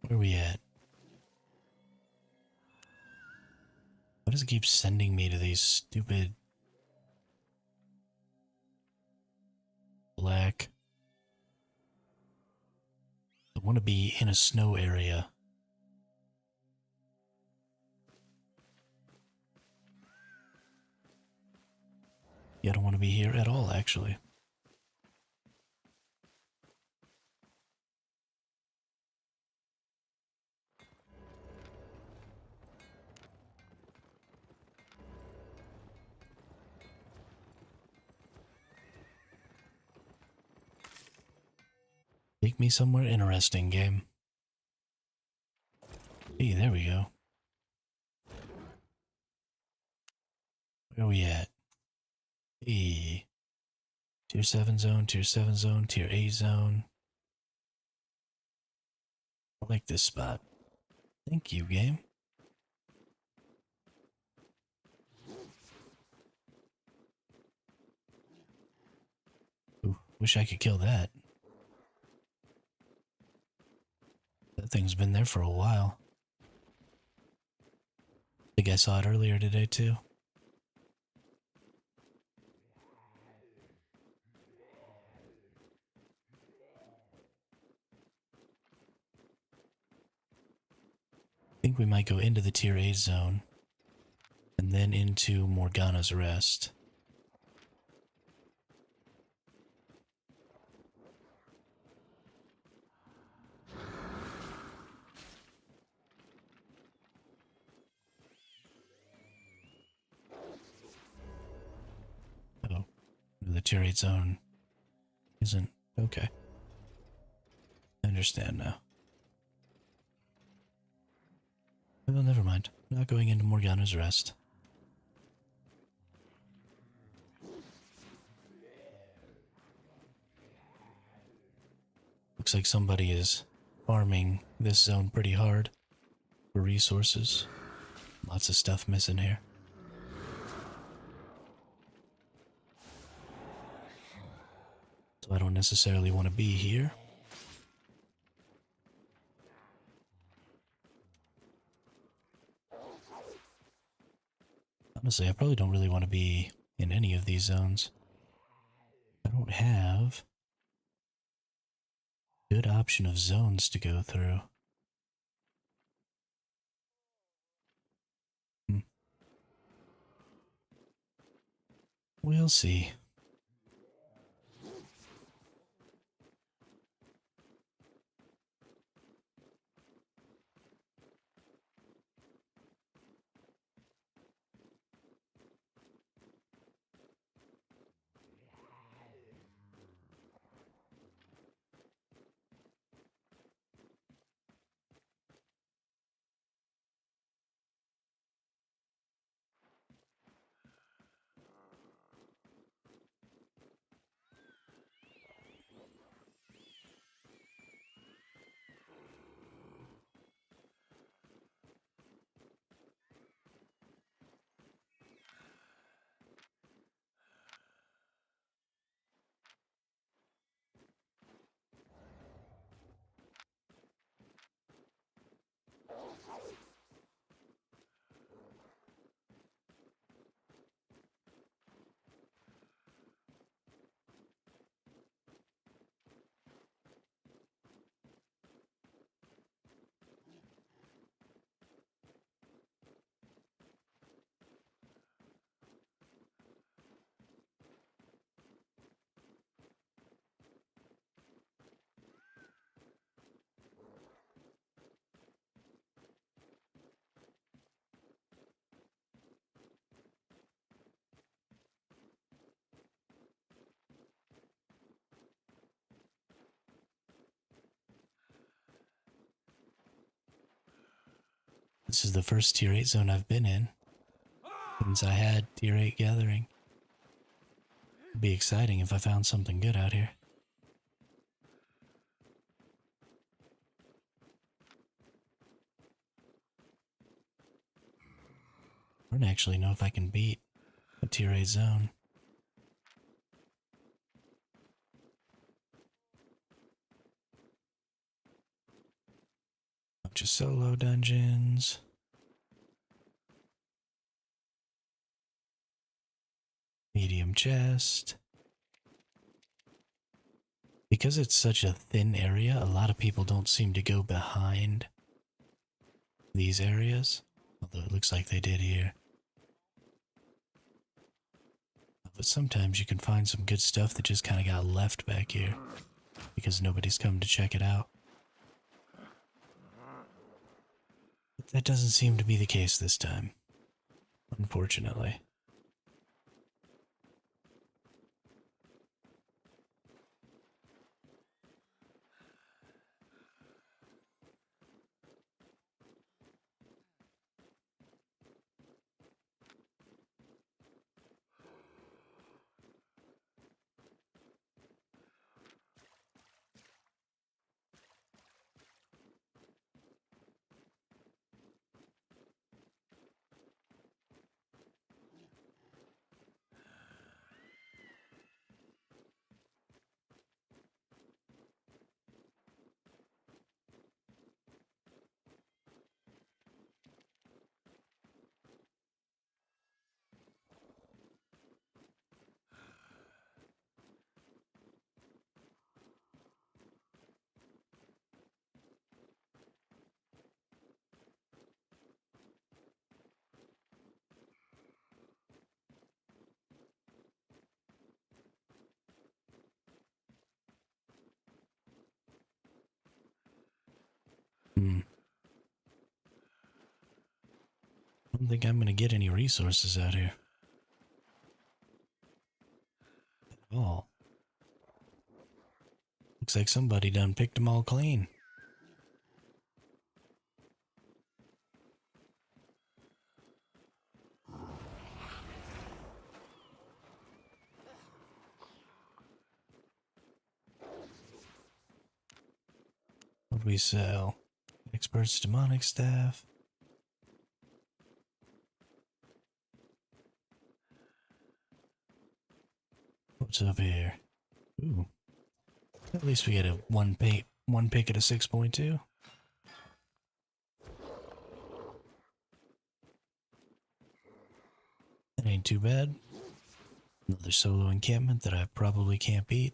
Where are we at? Why does it keep sending me to these stupid... black... I want to be in a snow area. Yeah, I don't want to be here at all, actually. Take me somewhere interesting, game. Hey, there we go. Where are we at? Hey. Tier 7 zone, Tier 7 zone, Tier 8 zone. I like this spot. Thank you, game. Ooh, wish I could kill that. That thing's been there for a while. I think I saw it earlier today, too. I think we might go into the Tier 8 zone. And then into Morgana's Rest. Oh, the Tier 8 zone isn't... okay. I understand now. Well, never mind. Not going into Morgana's Rest. Looks like somebody is farming this zone pretty hard for resources. Lots of stuff missing here. So I don't necessarily want to be here. Honestly, I probably don't really want to be in any of these zones. I don't have a good option of zones to go through. We'll see. This is the first tier 8 zone I've been in since I had tier 8 gathering. It'd be exciting if I found something good out here. I don't actually know if I can beat a tier 8 zone. Bunch of solo dungeons. Medium chest. Because it's such a thin area, a lot of people don't seem to go behind these areas. Although it looks like they did here. But sometimes you can find some good stuff that just kind of got left back here because nobody's come to check it out. But that doesn't seem to be the case this time, unfortunately. I don't think I'm gonna get any resources out here. At all. Looks like somebody done picked them all clean. What do we sell? Expert's demonic staff. What's up here? Ooh. At least we get a one pick at a 6.2. That ain't too bad. Another solo encampment that I probably can't beat.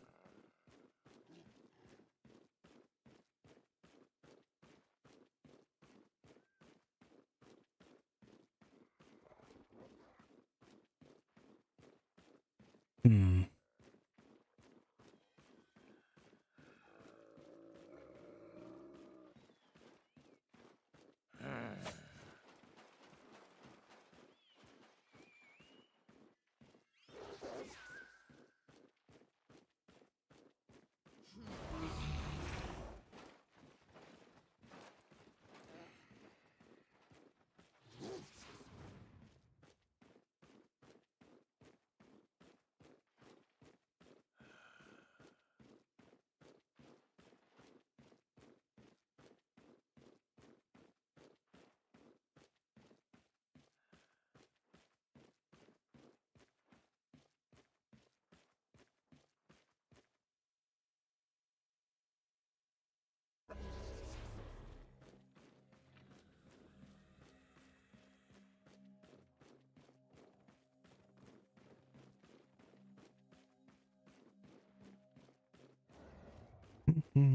I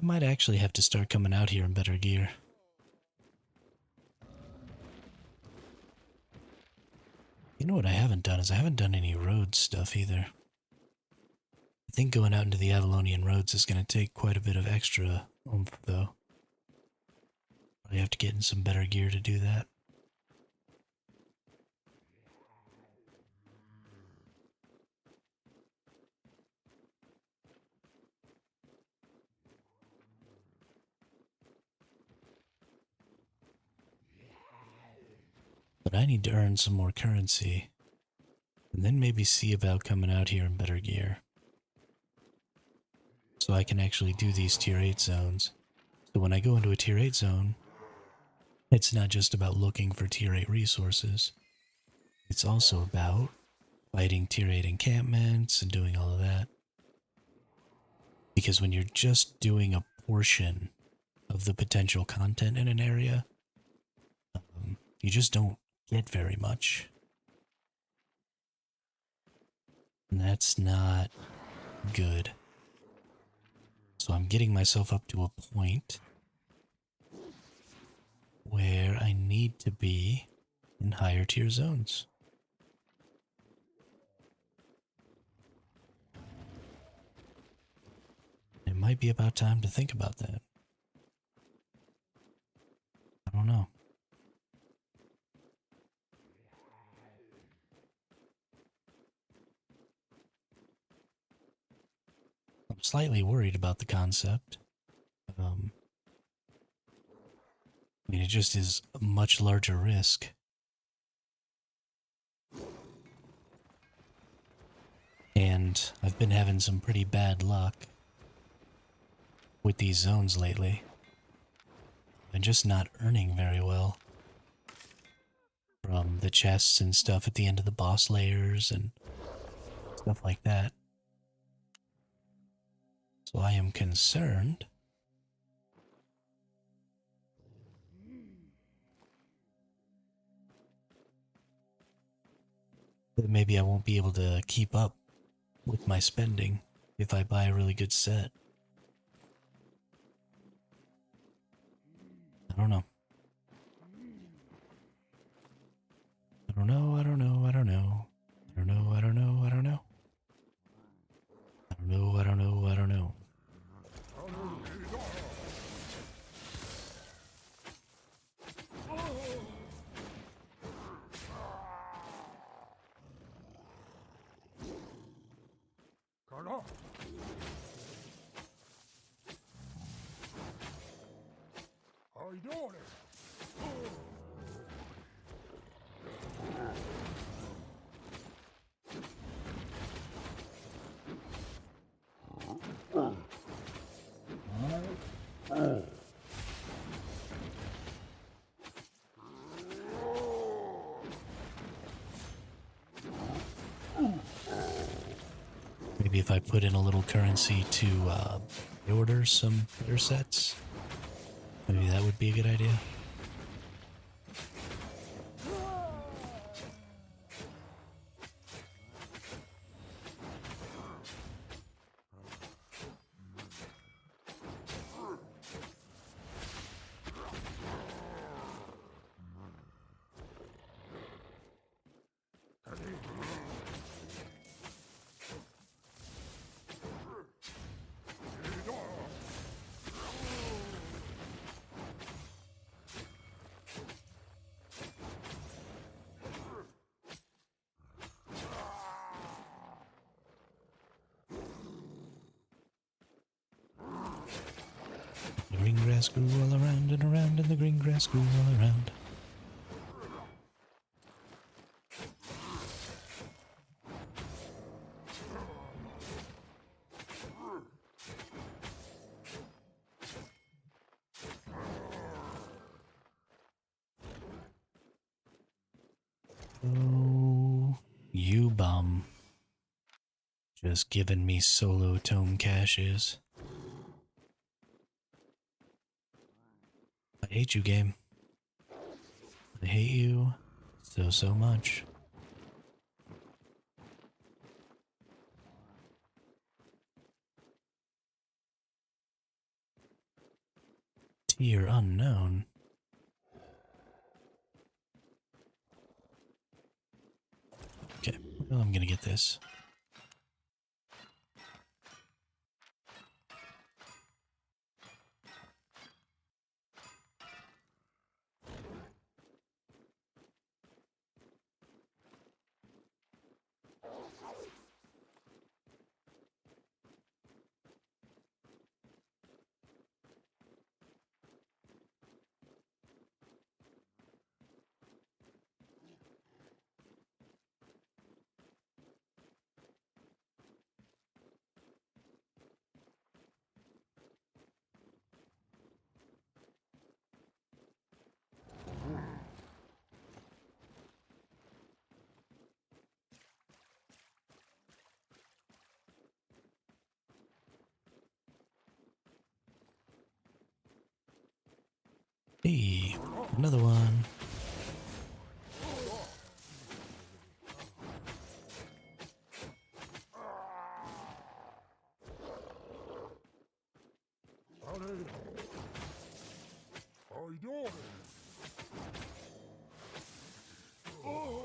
might actually have to start coming out here in better gear. You know what I haven't done is I haven't done any road stuff either. I think going out into the Avalonian roads is going to take quite a bit of extra oomph though. Probably have to get in some better gear to do that. But I need to earn some more currency. And then maybe see about coming out here in better gear. So I can actually do these tier 8 zones. So when I go into a tier 8 zone, it's not just about looking for tier 8 resources. It's also about fighting tier 8 encampments and doing all of that. Because when you're just doing a portion of the potential content in an area, you just don't get very much. And that's not good. So I'm getting myself up to a point where I need to be in higher tier zones. It might be about time to think about that. I don't know. I'm slightly worried about the concept. I mean, it just is a much larger risk. And I've been having some pretty bad luck with these zones lately. I'm just not earning very well from the chests and stuff at the end of the boss layers and stuff like that. So I am concerned that maybe I won't be able to keep up with my spending if I buy a really good set. I don't know. I don't know, I don't know, I don't know. I don't know, I don't know, I don't know. I don't know, I don't know, I don't know. How you doing? Maybe if I put in a little currency to order some better sets, maybe that would be a good idea. The green grass grew all around and around, and the green grass grew all around. Oh, you bum. Just giving me solo tome caches. I hate you, game. I hate you so much. Tier unknown. Okay, well, I'm gonna get this. Hey, another one. Howdy. How are you doing? Oh.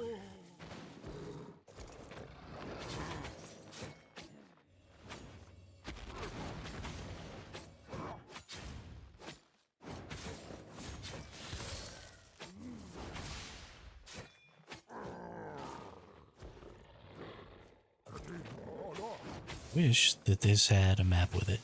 Wish that this had a map with it.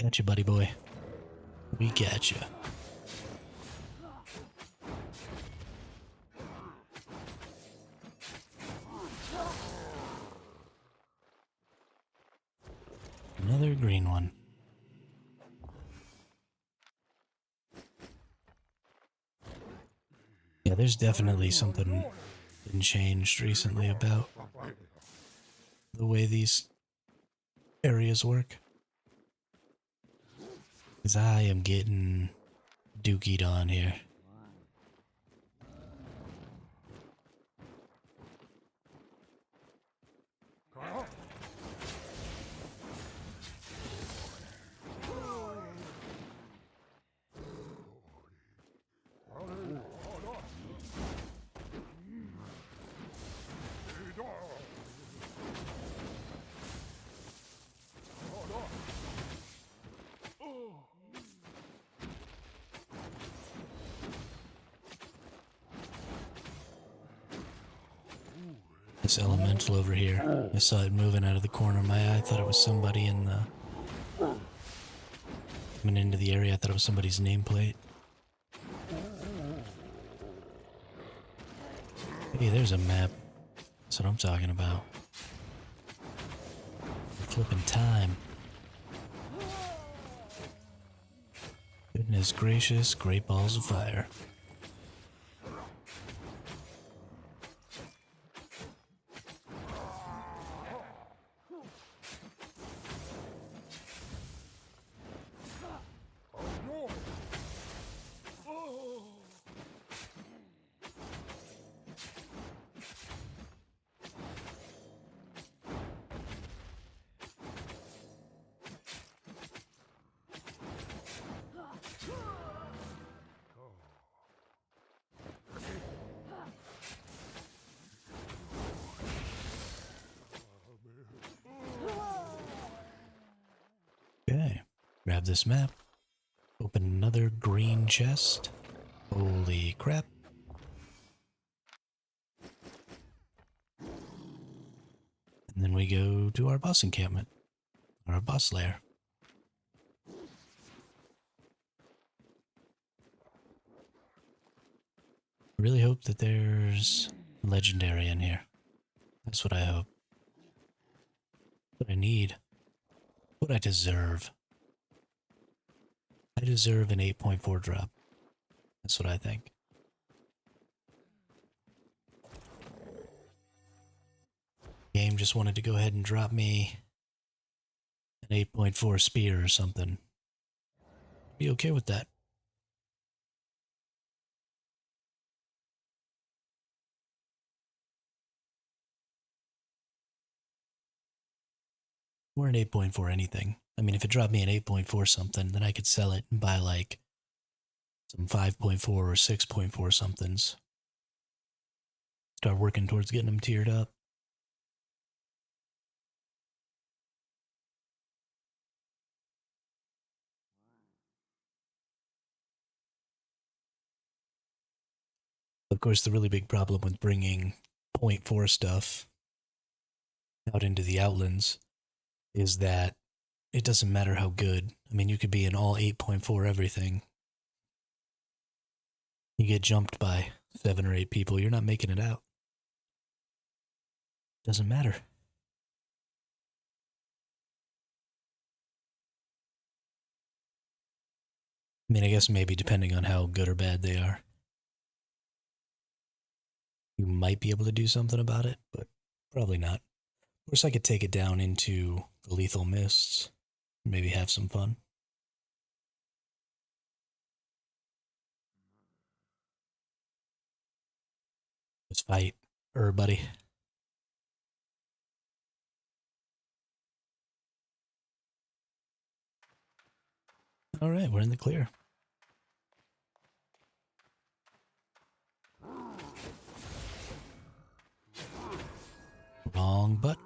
Gotcha, buddy boy. We gotcha. Another green one. Yeah, there's definitely something been changed recently about the way these areas work. Because I am getting dookied on here. This elemental over here. I saw it moving out of the corner of my eye. I thought it was somebody in the... coming into the area. I thought it was somebody's nameplate. Hey, there's a map. That's what I'm talking about. Flipping time. Goodness gracious, great balls of fire. Okay, grab this map. Open another green chest. Holy crap. And then we go to our boss encampment. Or our boss lair. I really hope that there's legendary in here. That's what I hope. What I need. What I deserve. I deserve an 8.4 drop. That's what I think. Game just wanted to go ahead and drop me an 8.4 spear or something. Be okay with that. Or an 8.4 anything. I mean, if it dropped me an 8.4 something, then I could sell it and buy like some 5.4 or 6.4 somethings. Start working towards getting them tiered up. Of course, the really big problem with bringing point 0.4 stuff out into the outlands is that it doesn't matter how good. I mean, you could be in all 8.4 everything. You get jumped by 7 or 8 people, you're not making it out. Doesn't matter. I mean, I guess maybe depending on how good or bad they are, you might be able to do something about it, but probably not. Of course, I could take it down into the lethal mists, maybe have some fun. Let's fight, buddy. All right, we're in the clear. Wrong button.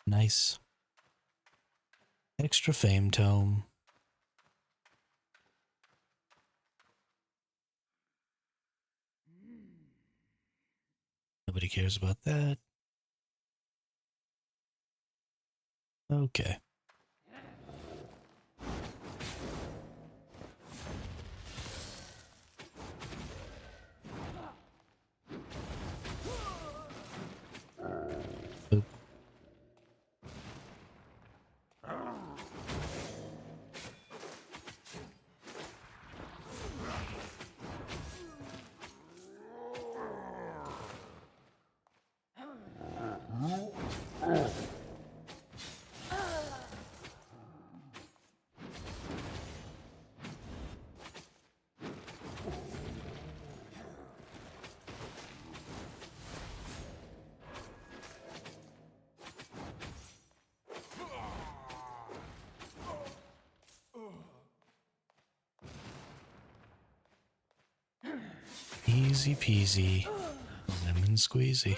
Nice. Extra fame tome. Nobody cares about that. Okay. Oop. Easy peasy, lemon squeezy.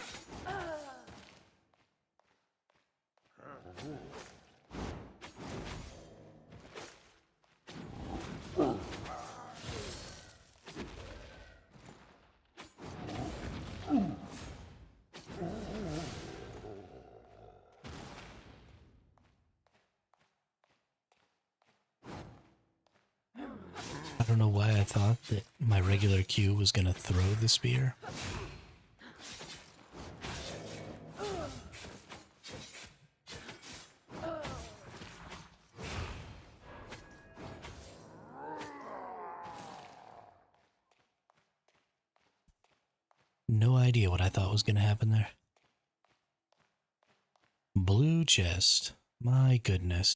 I don't know why I thought that my regular Q was gonna throw the spear. No idea what I thought was gonna happen there. Blue chest. My goodness.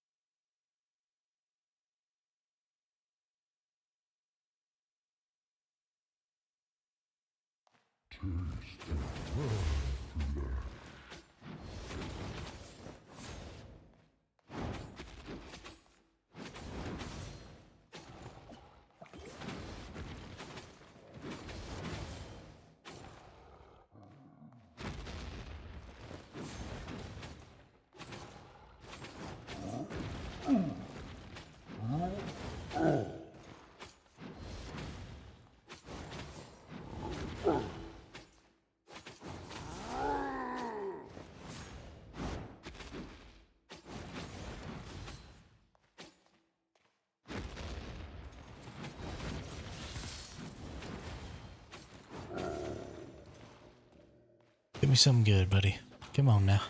Give me something good, buddy. Come on now.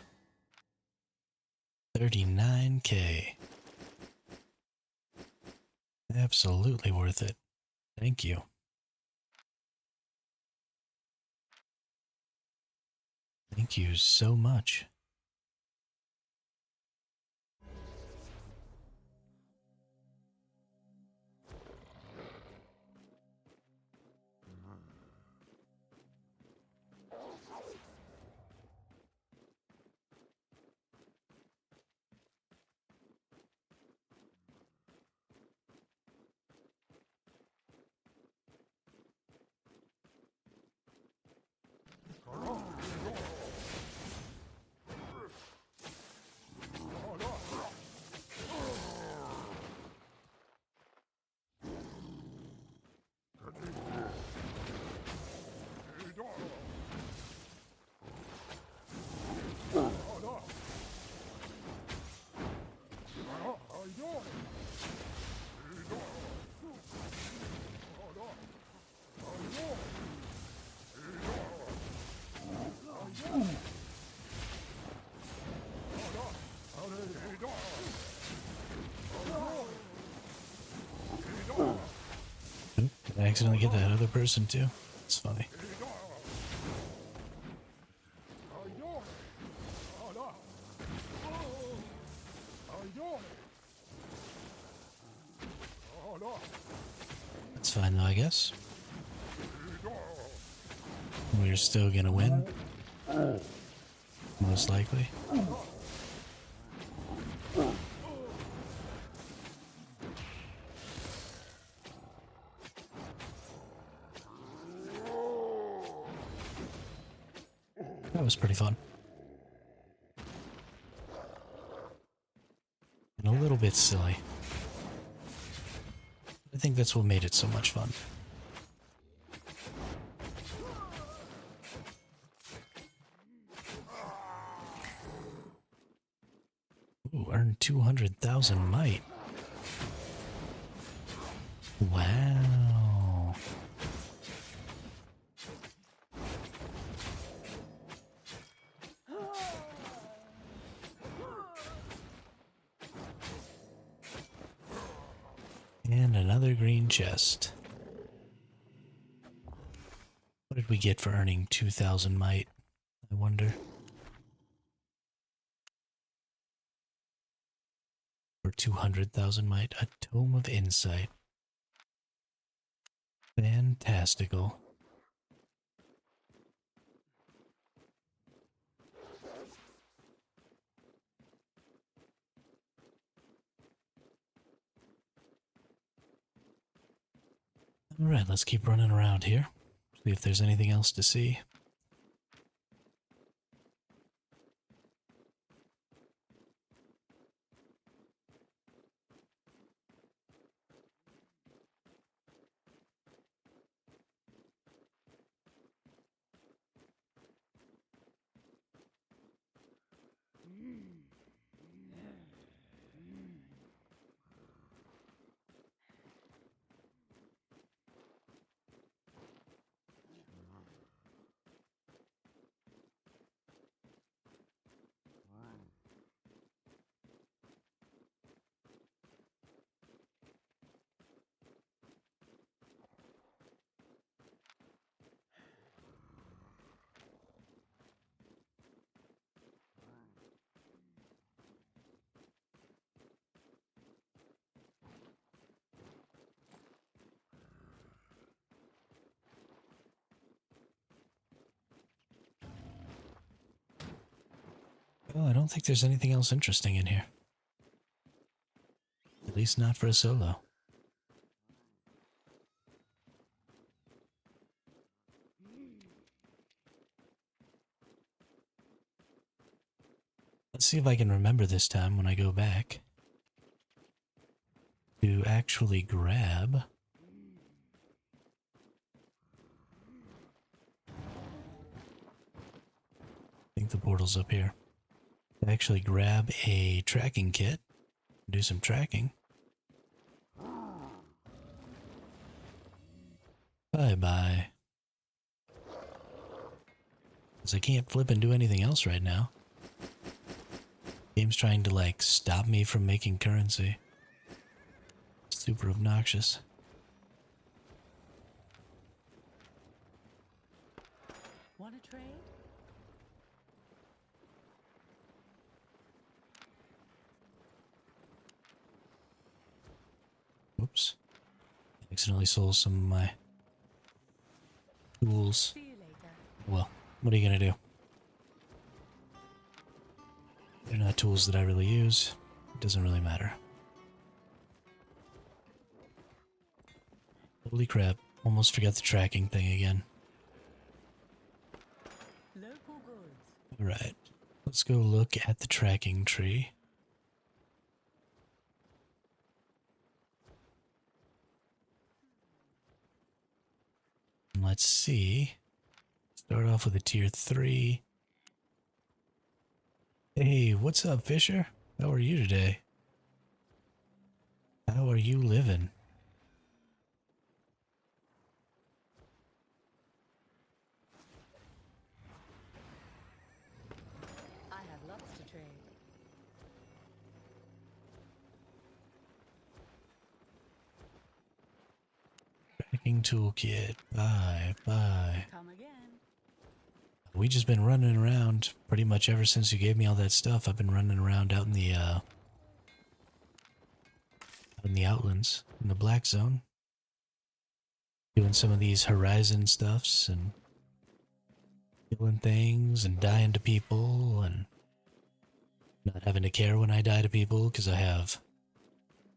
39K. Absolutely worth it. Thank you. Thank you so much. accidentally get that other person too. It's funny. That's fine though, I guess. We're still gonna win. Most likely. That was pretty fun. And a little bit silly. I think that's what made it so much fun. Ooh, earned 200,000 might. Wow. And another green chest. What did we get for earning 2,000 might? I wonder. For 200,000 might, a Tome of Insight. Fantastical. Alright, let's keep running around here. See if there's anything else to see. Well, I don't think there's anything else interesting in here. At least not for a solo. Let's see if I can remember this time when I go back to actually grab I think the portal's up here. To actually grab a tracking kit, do some tracking. Bye-bye. Because I can't flip and do anything else right now. Game's trying to, like, stop me from making currency. Super obnoxious. Want to trade? Oops. Accidentally sold some of my tools. See you later. Well, what are you gonna do? They're not tools that I really use. It doesn't really matter. Holy crap. Almost forgot the tracking thing again. Local goods. Alright. Let's go look at the tracking tree. And let's see. Start off with a tier 3. Hey, what's up, Fisher? How are you today? How are you living? I have lots to trade. Crafting toolkit. Bye, bye. Come again. We just been running around pretty much ever since you gave me all that stuff. I've been running around out in the outlands, in the black zone, doing some of these horizon stuffs and killing things and dying to people and not having to care when I die to people because I have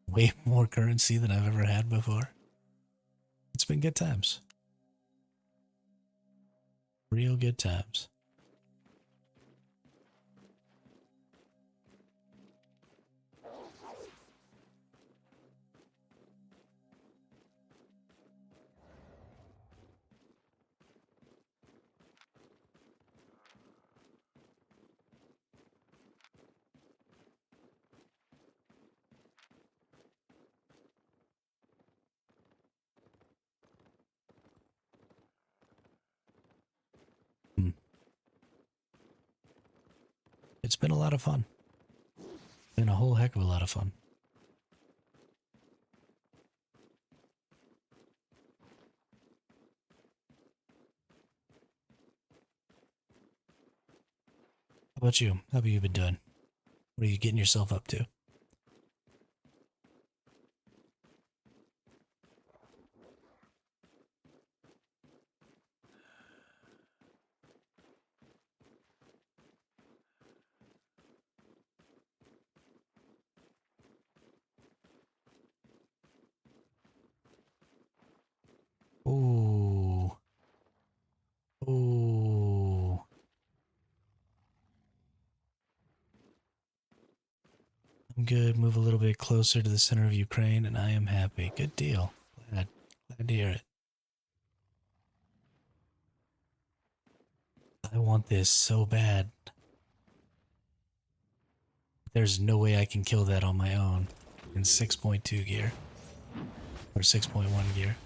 way more currency than I've ever had before. It's been good times. Real good times. It's been a lot of fun. Been a whole heck of a lot of fun. How about you? How have you been doing? What are you getting yourself up to? How Ooh. Ooh. I'm good. Move a little bit closer to the center of Ukraine, and I am happy. Good deal. Glad to hear it. I want this so bad. There's no way I can kill that on my own in 6.2 gear. Or 6.1 gear.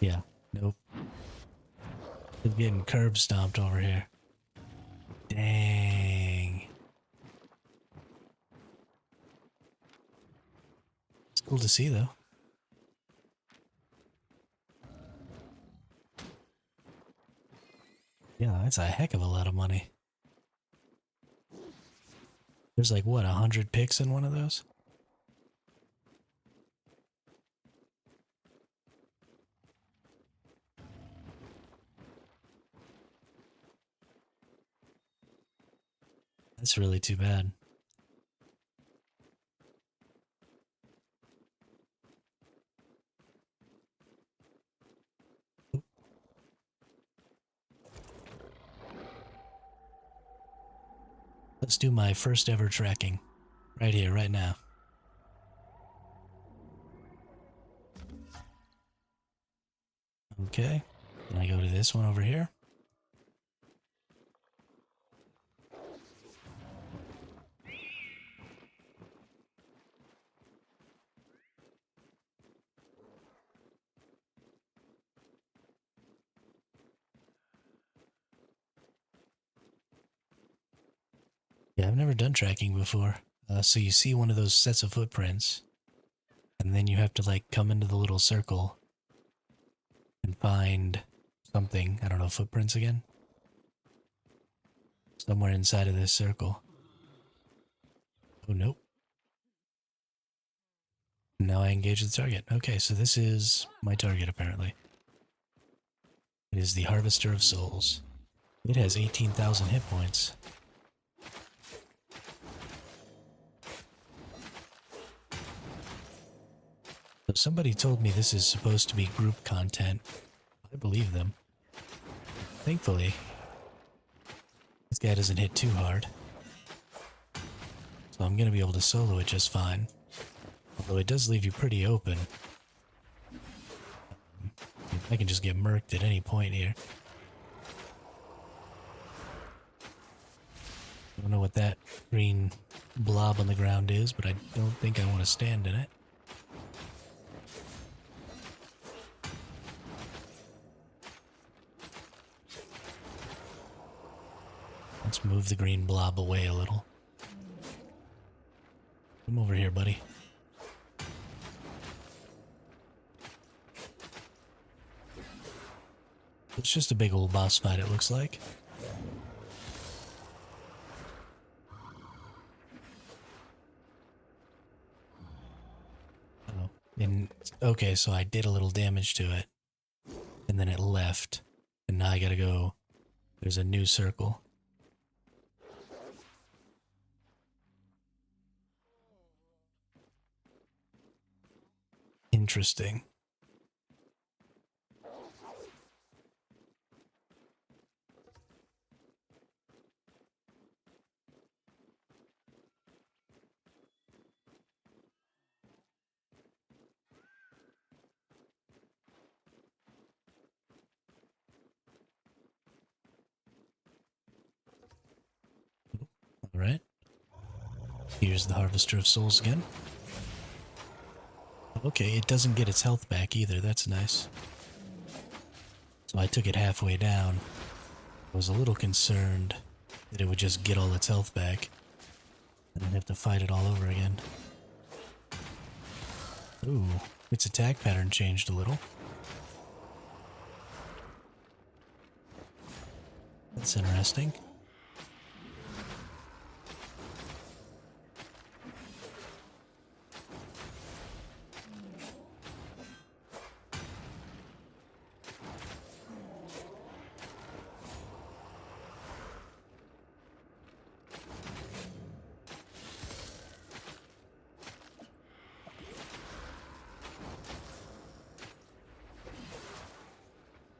Yeah, nope. It's getting curb stomped over here. Dang. It's cool to see, though. Yeah, that's a heck of a lot of money. There's like, what, 100 picks in one of those? That's really too bad. Let's do my first ever tracking. Right here, right now. Okay. Then I go to this one over here. Yeah, I've never done tracking before. So you see one of those sets of footprints, and then you have to like come into the little circle and find something. I don't know, footprints again? Somewhere inside of this circle. Oh, nope. Now I engage the target. Okay, so this is my target apparently. It is the Harvester of Souls. It has 18,000 hit points. So somebody told me this is supposed to be group content. I believe them. Thankfully, this guy doesn't hit too hard. So I'm going to be able to solo it just fine. Although it does leave you pretty open. I can just get murked at any point here. I don't know what that green blob on the ground is, but I don't think I want to stand in it. Let's move the green blob away a little. Come over here, buddy. It's just a big old boss fight, it looks like. Oh, and okay, so I did a little damage to it, and then it left, and now I gotta go. There's a new circle. Interesting. All right. Here's the Harvester of Souls again. Okay, it doesn't get its health back either. That's nice. So I took it halfway down. I was a little concerned that it would just get all its health back, and I'd have to fight it all over again. Ooh, its attack pattern changed a little. That's interesting.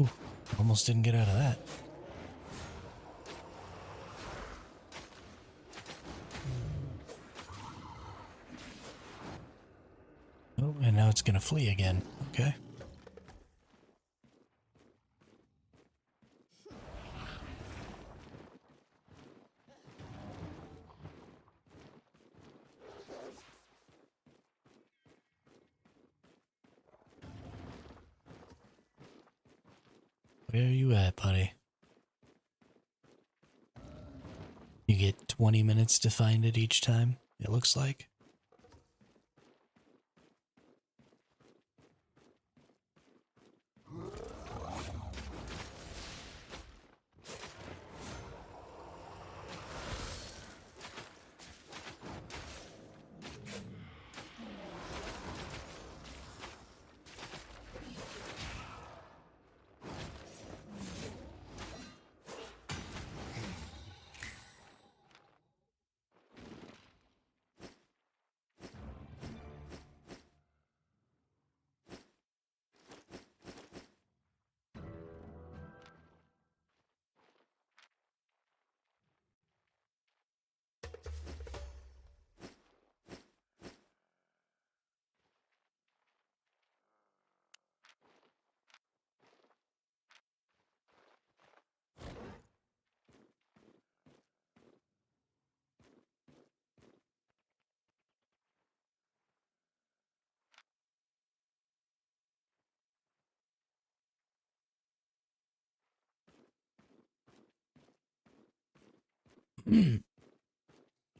Ooh, almost didn't get out of that. Oh, and now it's gonna flee again. Okay. Where are you at, buddy? You get 20 minutes to find it each time, it looks like.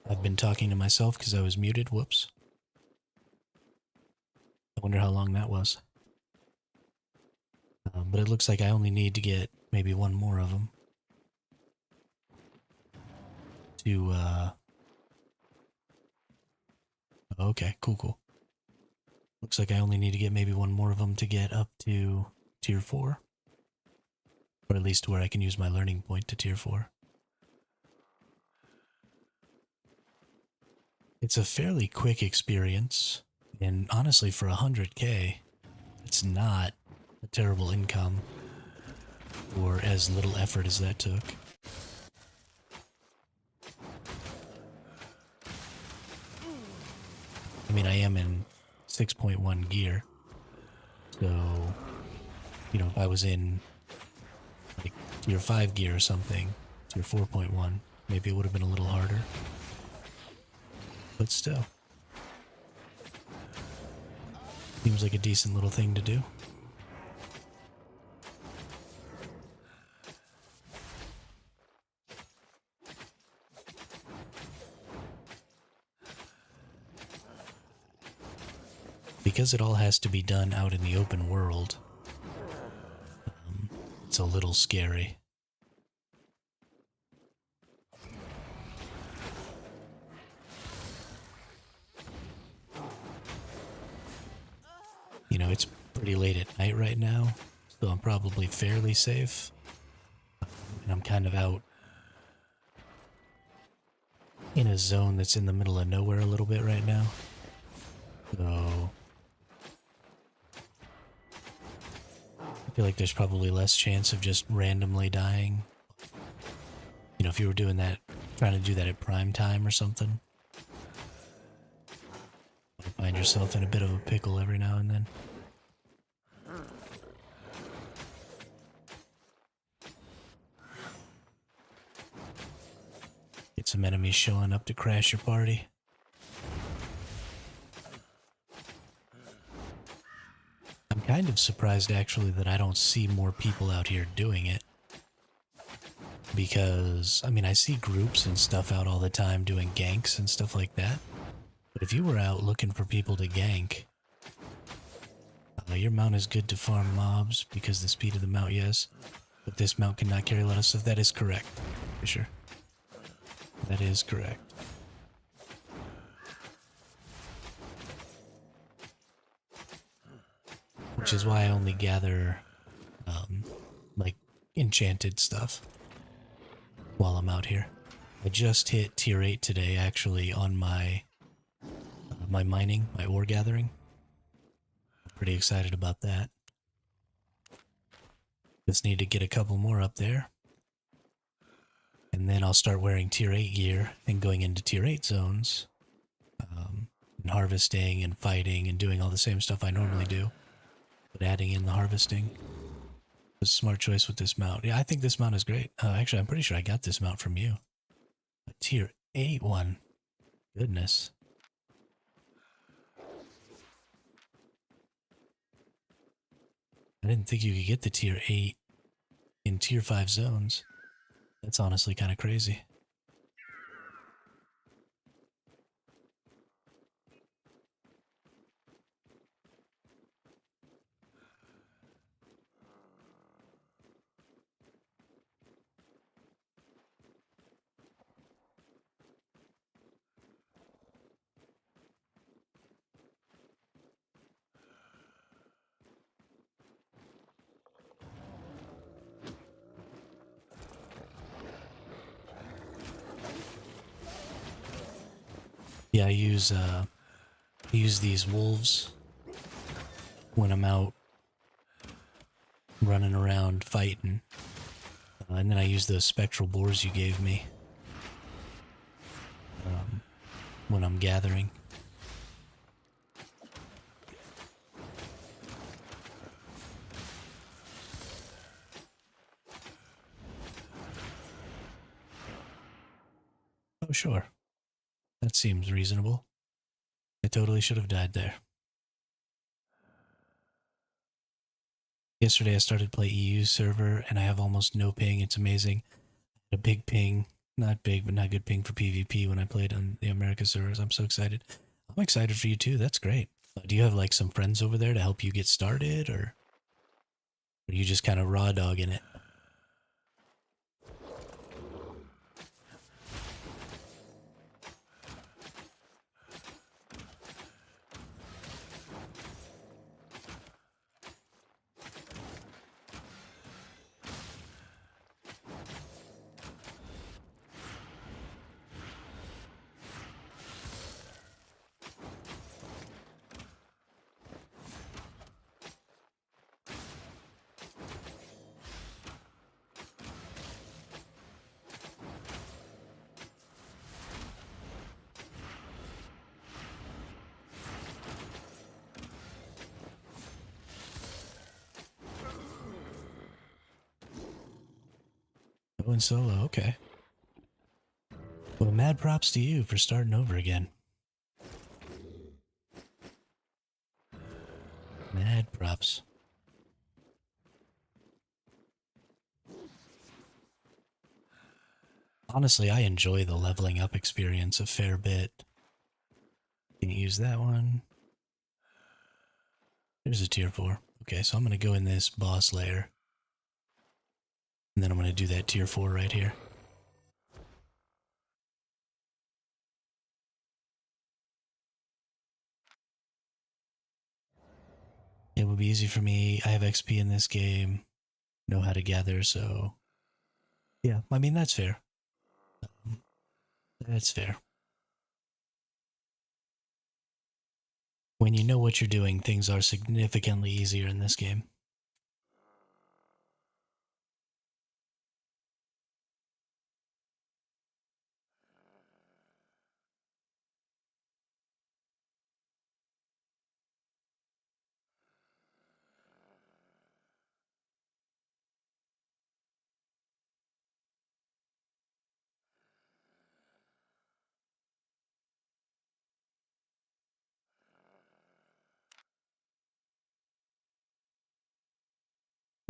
I've been talking to myself because I was muted. Whoops. I wonder how long that was. But it looks like I only need to get maybe one more of them to, okay, cool. Looks like I only need to get maybe one more of them to get up to tier 4. Or at least where I can use my learning point to tier 4. It's a fairly quick experience, and honestly for 100k, it's not a terrible income for as little effort as that took. I mean, I am in 6.1 gear, so, you know, if I was in like tier 5 gear or something, tier 4.1, maybe it would have been a little harder. But still, seems like a decent little thing to do. because it all has to be done out in the open world, it's a little scary. You know, it's pretty late at night right now, so I'm probably fairly safe. And I'm kind of out in a zone that's in the middle of nowhere a little bit right now. So I feel like there's probably less chance of just randomly dying. You know, if you were doing that, trying to do that at prime time or something, you find yourself in a bit of a pickle every now and then. Get some enemies showing up to crash your party. I'm kind of surprised actually that I don't see more people out here doing it. Because, I mean, I see groups and stuff out all the time doing ganks and stuff like that. But if you were out looking for people to gank, your mount is good to farm mobs because the speed of the mount, yes. But this mount cannot carry a lot of stuff. That is correct, Fisher. That is correct. Which is why I only gather, like, enchanted stuff while I'm out here. I just hit tier 8 today, actually, on my my mining, my ore gathering. I'm pretty excited about that. Just need to get a couple more up there. And then I'll start wearing tier 8 gear and going into tier 8 zones. And harvesting and fighting and doing all the same stuff I normally do. But adding in the harvesting. A smart choice with this mount. Yeah, I think this mount is great. Actually, I'm pretty sure I got this mount from you. A tier 8 one. Goodness. I didn't think you could get the tier 8 in tier 5 zones. That's honestly kind of crazy. Yeah, I use these wolves when I'm out running around fighting. And then I use those spectral boars you gave me when I'm gathering. Oh, sure. That seems reasonable. I totally should have died there. Yesterday I started to play EU server and I have almost no ping. It's amazing. A big ping. Not big, but not good ping for PvP when I played on the America servers. I'm so excited. I'm excited for you too. That's great. Do you have like some friends over there to help you get started, or are you just kind of raw dogging it? Going solo, okay. Well, mad props to you for starting over again. Mad props. Honestly, I enjoy the leveling up experience a fair bit. Can you use that one? There's a tier 4. Okay, so I'm going to go in this boss layer. And then I'm going to do that tier 4 right here. It will be easy for me. I have XP in this game. Know how to gather, so... Yeah, I mean, that's fair. That's fair. When you know what you're doing, things are significantly easier in this game.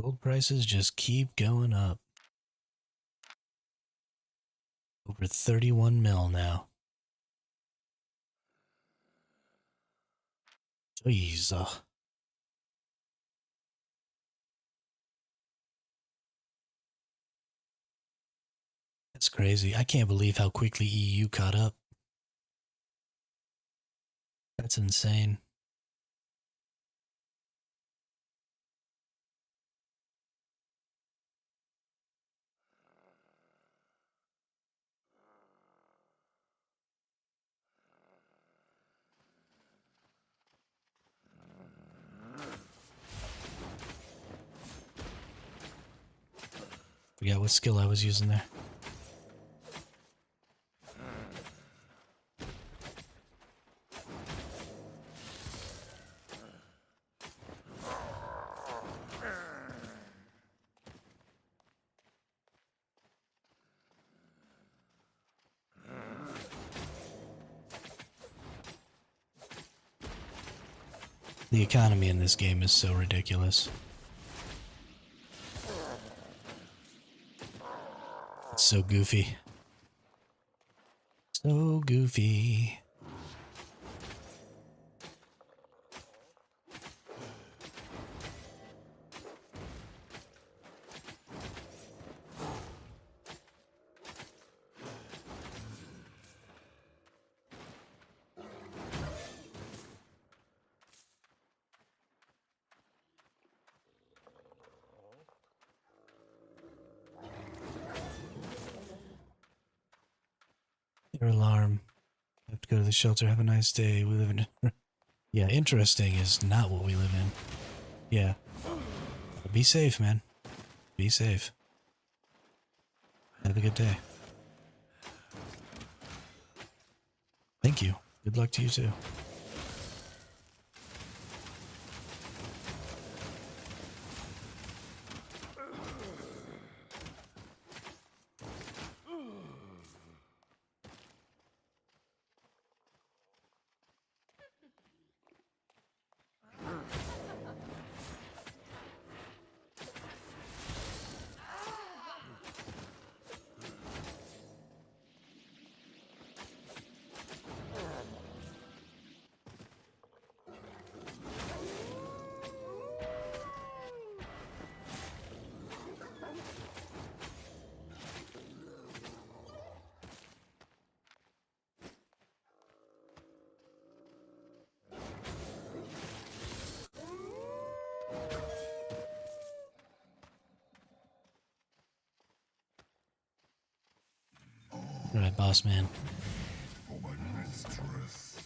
Gold prices just keep going up. Over 31 mil now. Jeez. That's crazy. I can't believe how quickly EU caught up. That's insane. Forgot what skill I was using there. The economy in this game is so ridiculous. It's so goofy. So goofy. Your alarm. I have to go to the shelter. Have a nice day. We live in... Yeah, interesting is not what we live in. Yeah. Be safe, man. Be safe. Have a good day. Thank you. Good luck to you too. All right, boss man. For my mistress.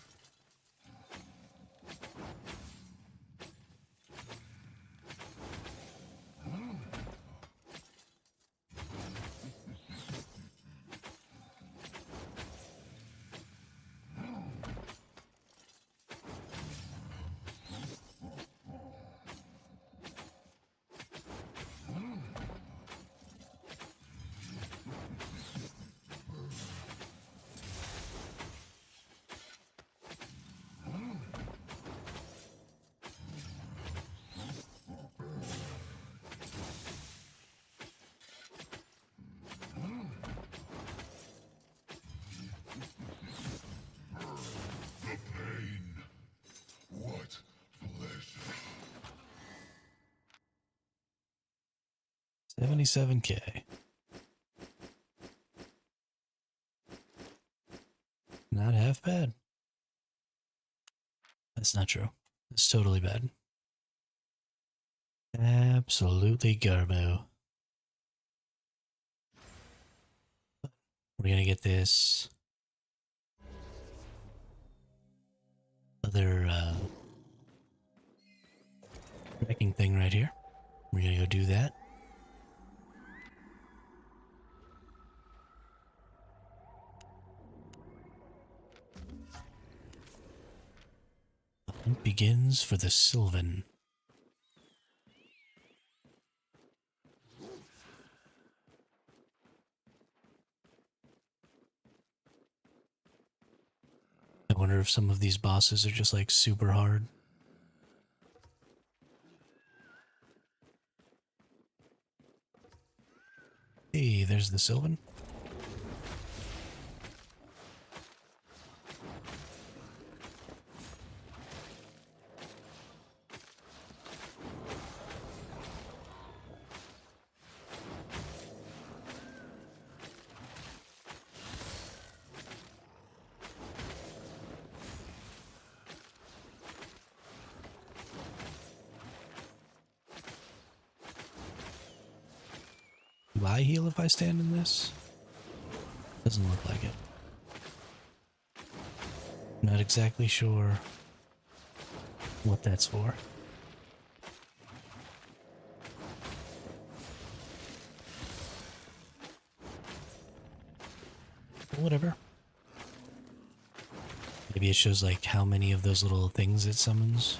$77K. Not half bad. That's not true. It's totally bad. Absolutely garbo. We're gonna get this other tracking thing right here. We're gonna go do that. Hunt begins for the Sylvan. I wonder if some of these bosses are just like super hard. Hey, there's the Sylvan. Do I heal if I stand in this? Doesn't look like it. Not exactly sure what that's for. Whatever. Maybe it shows like how many of those little things it summons.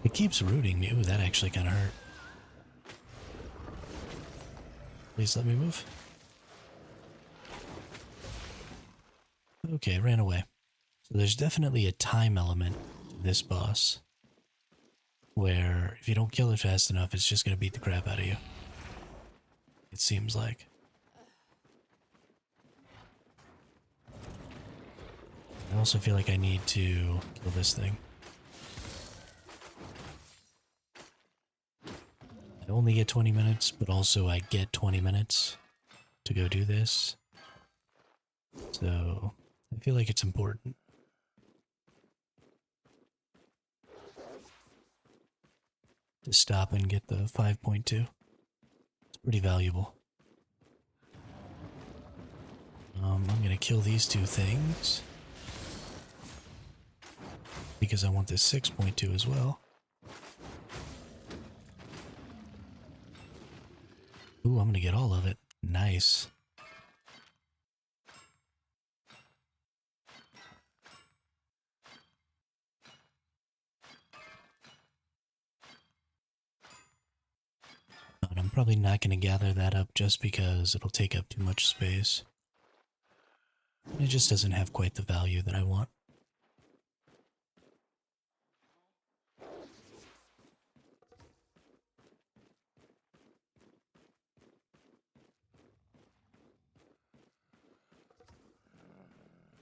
It keeps rooting me. Ooh, that actually kind of hurt. Please let me move. Okay, ran away. So there's definitely a time element to this boss, where if you don't kill it fast enough, it's just going to beat the crap out of you. It seems like. I also feel like I need to kill this thing. I only get 20 minutes, but also I get 20 minutes to go do this. So I feel like it's important. To stop and get the 5.2. It's pretty valuable. I'm gonna kill these two things. Because I want this 6.2 as well. Ooh, I'm gonna get all of it. Nice. But I'm probably not gonna gather that up just because it'll take up too much space. And it just doesn't have quite the value that I want.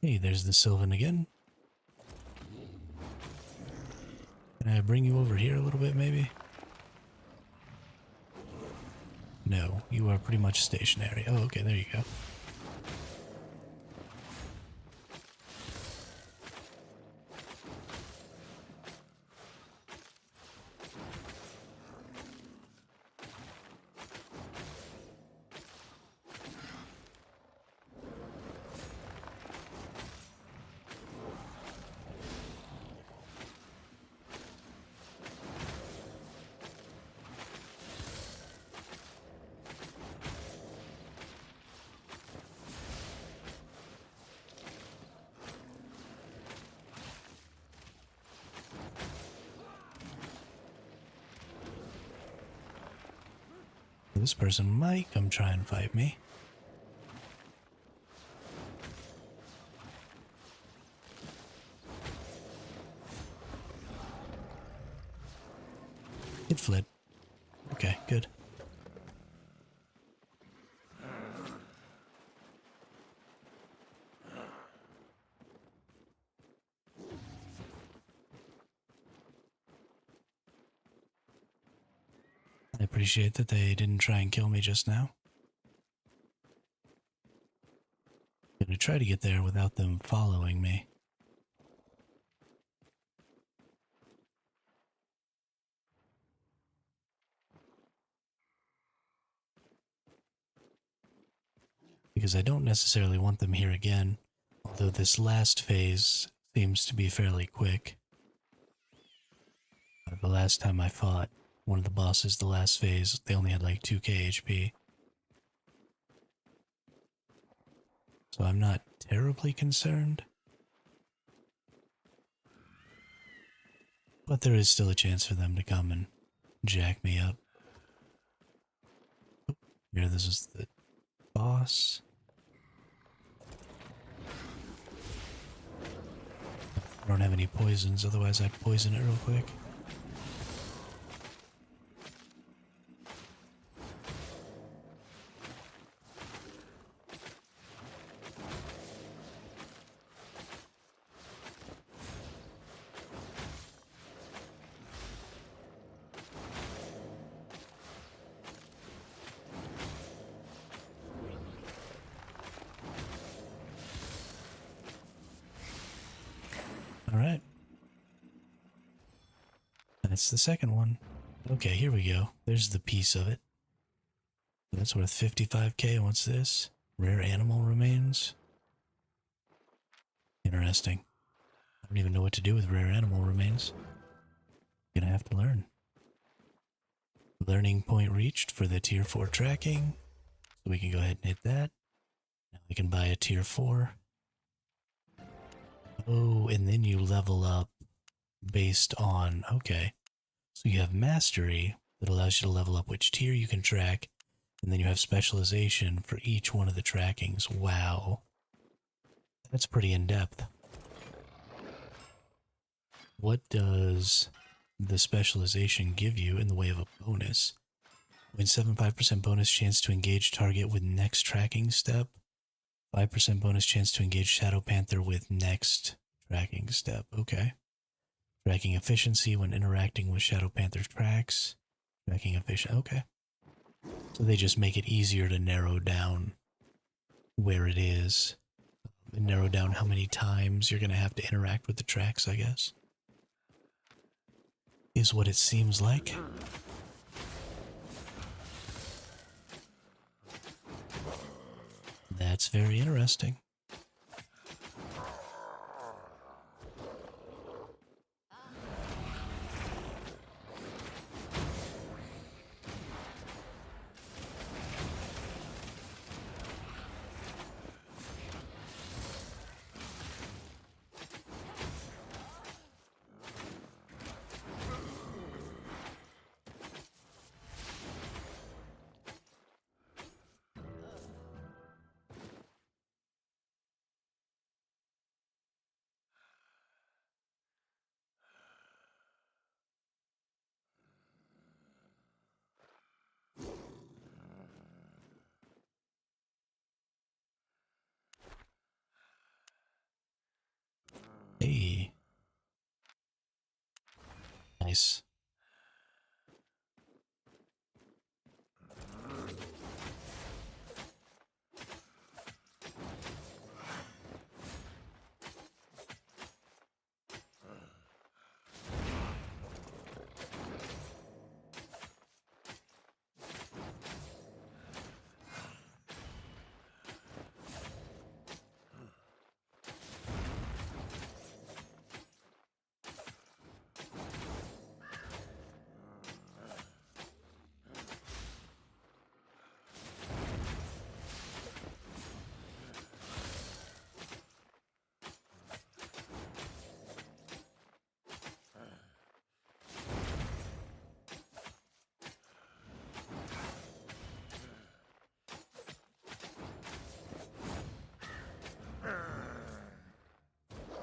Hey, there's the Sylvan again. Can I bring you over here a little bit, maybe? No, you are pretty much stationary. Oh, okay, there you go. This person might come try and fight me. It fled. Okay, good. I appreciate that they didn't try and kill me just now. I'm gonna try to get there without them following me. Because I don't necessarily want them here again, although this last phase seems to be fairly quick. The last time I fought one of the bosses, the last phase, they only had like 2k HP. So I'm not terribly concerned. But there is still a chance for them to come and jack me up. Here, this is the boss. I don't have any poisons, otherwise I'd poison it real quick. Alright. That's the second one. Okay, here we go. There's the piece of it. That's worth 55k. What's this? Rare animal remains? Interesting. I don't even know what to do with rare animal remains. Gonna have to learn. Learning point reached for the tier 4 tracking. So we can go ahead and hit that. Now we can buy a tier 4. Oh, and then you level up based on, okay. So you have mastery that allows you to level up which tier you can track, and then you have specialization for each one of the trackings. Wow. That's pretty in-depth. What does the specialization give you in the way of a bonus? Win 75% bonus chance to engage target with next tracking step. 5% bonus chance to engage Shadow Panther with next tracking step. Okay. Tracking efficiency when interacting with Shadow Panther tracks. Tracking efficient. Okay. So they just make it easier to narrow down where it is. And narrow down how many times you're going to have to interact with the tracks, I guess. Is what it seems like. That's very interesting. Hey. Nice.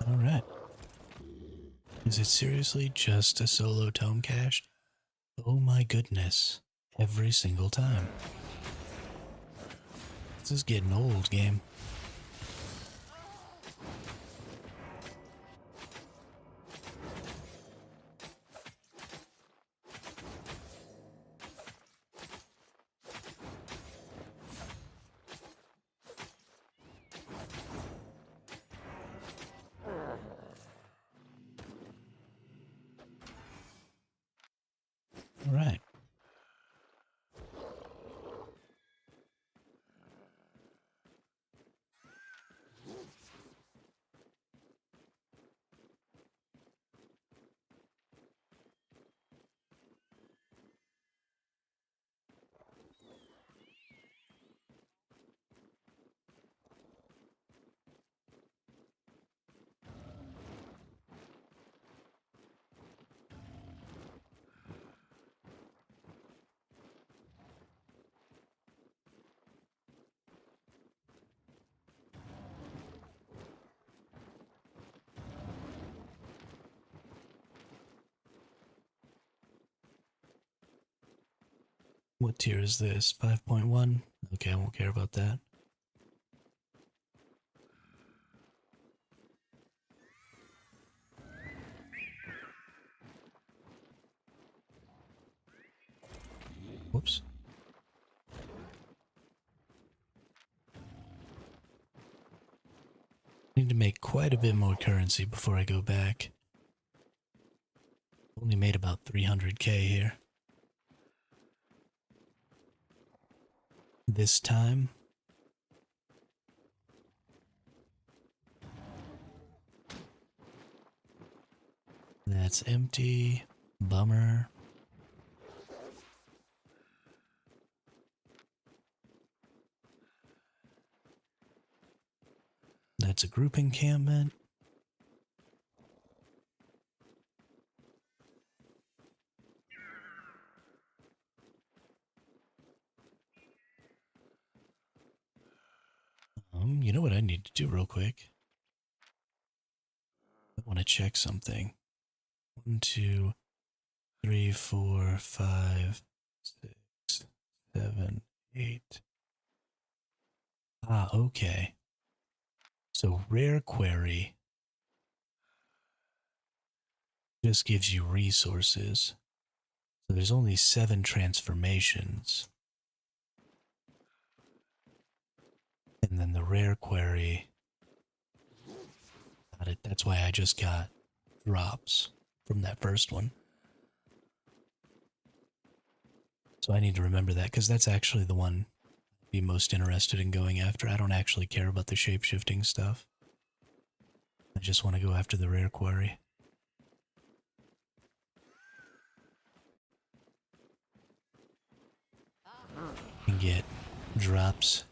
Alright. Is it seriously just a solo tome cache? Oh my goodness. Every single time. This is getting old, game. What tier is this? 5.1? Okay, I won't care about that. Whoops. Need to make quite a bit more currency before I go back. Only made about 300k here. This time. That's empty. Bummer. That's a group encampment. You know what I need to do real quick? I want to check something. 1, 2, 3, 4, 5, 6, 7, 8. Ah, okay. So rare query just gives you resources. So there's only 7 transformations. And then the rare query, got it. That's why I just got drops from that first one. So I need to remember that because that's actually the one I'd be most interested in going after. I don't actually care about the shape-shifting stuff. I just want to go after the rare query. And get drops.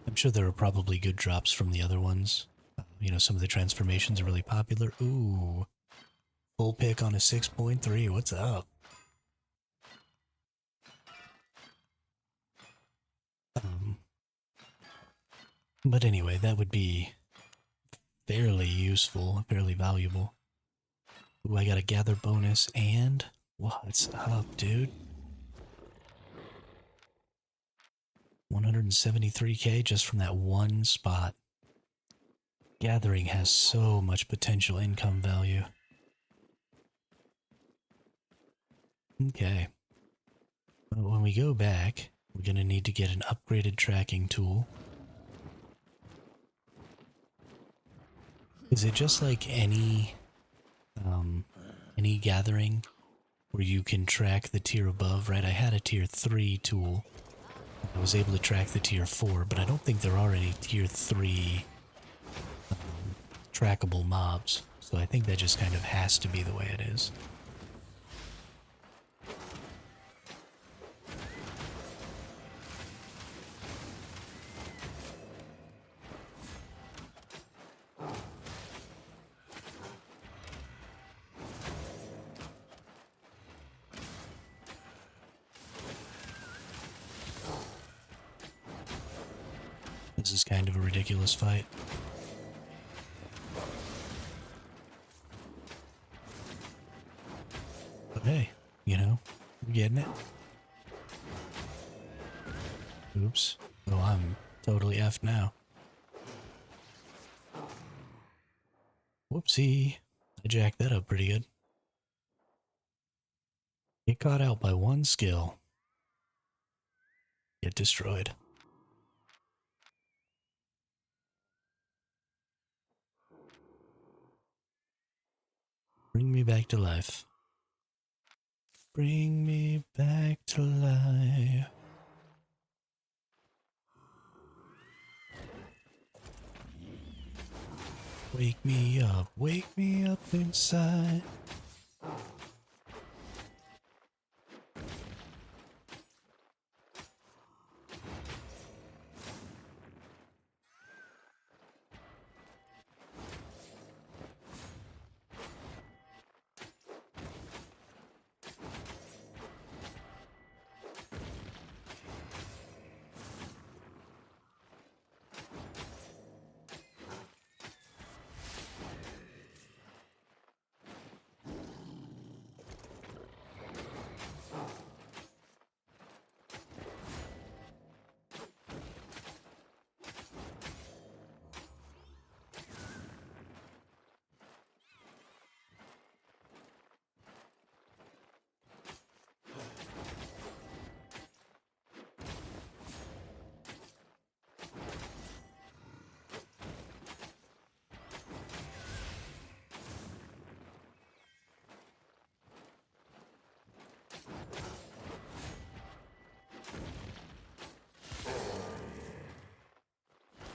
I'm sure there are probably good drops from the other ones. You know, some of the transformations are really popular. Ooh. Full pick on a 6.3. What's up? But anyway, that would be fairly useful, fairly valuable. Ooh, I got a gather bonus and... What's up, dude? 173k just from that one spot. Gathering has so much potential income value. Okay. Well, when we go back, we're going to need to get an upgraded tracking tool. Is it just like any gathering where you can track the tier above, right? I had a tier 3 tool. I was able to track the tier 4, but I don't think there are any tier 3 trackable mobs. So I think that just kind of has to be the way it is. This is kind of a ridiculous fight. But hey, you know, we're getting it. Oops. Oh, I'm totally effed now. Whoopsie. I jacked that up pretty good. Get caught out by one skill. Get destroyed. Bring me back to life. Bring me back to life. Wake me up inside.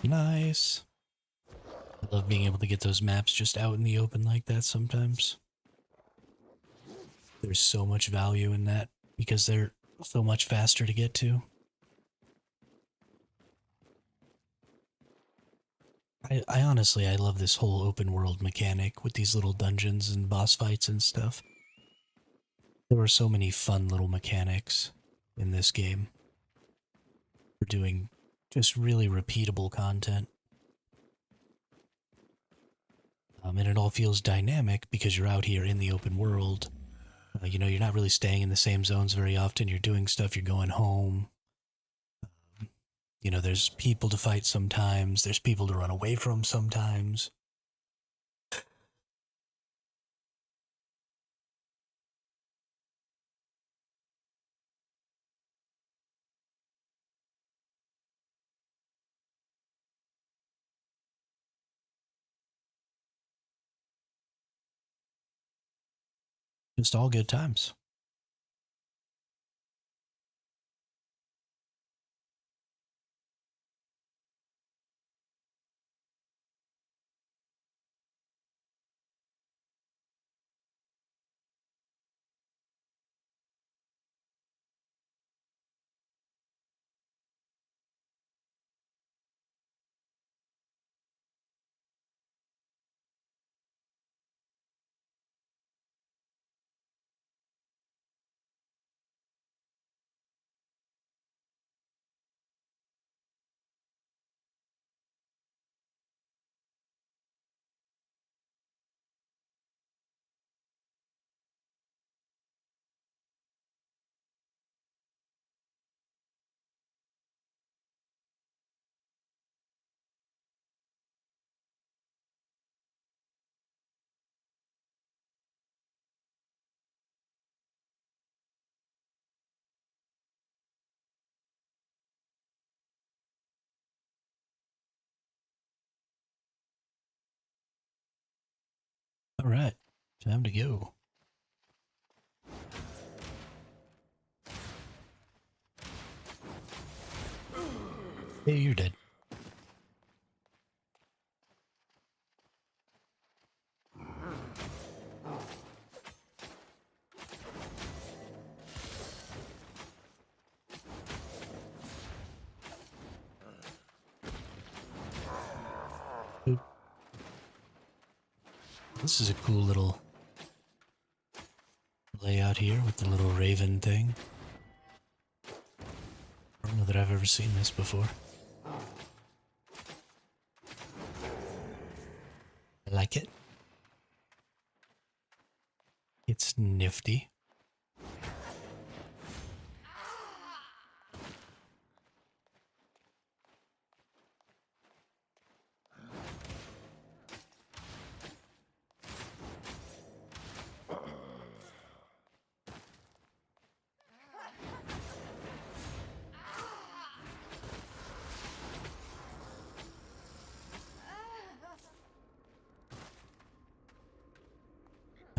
Nice. I love being able to get those maps just out in the open like that sometimes. There's so much value in that because they're so much faster to get to. I honestly, I love this whole open world mechanic with these little dungeons and boss fights and stuff. There were so many fun little mechanics in this game for doing just really repeatable content. And it all feels dynamic because you're out here in the open world. You know, you're not really staying in the same zones very often. You're doing stuff, you're going home. You know, there's people to fight sometimes. There's people to run away from sometimes. Just all good times. All right, time to go. Hey, you're dead. Oop. This is a cool little layout here with the little raven thing. I don't know that I've ever seen this before. I like it. It's nifty.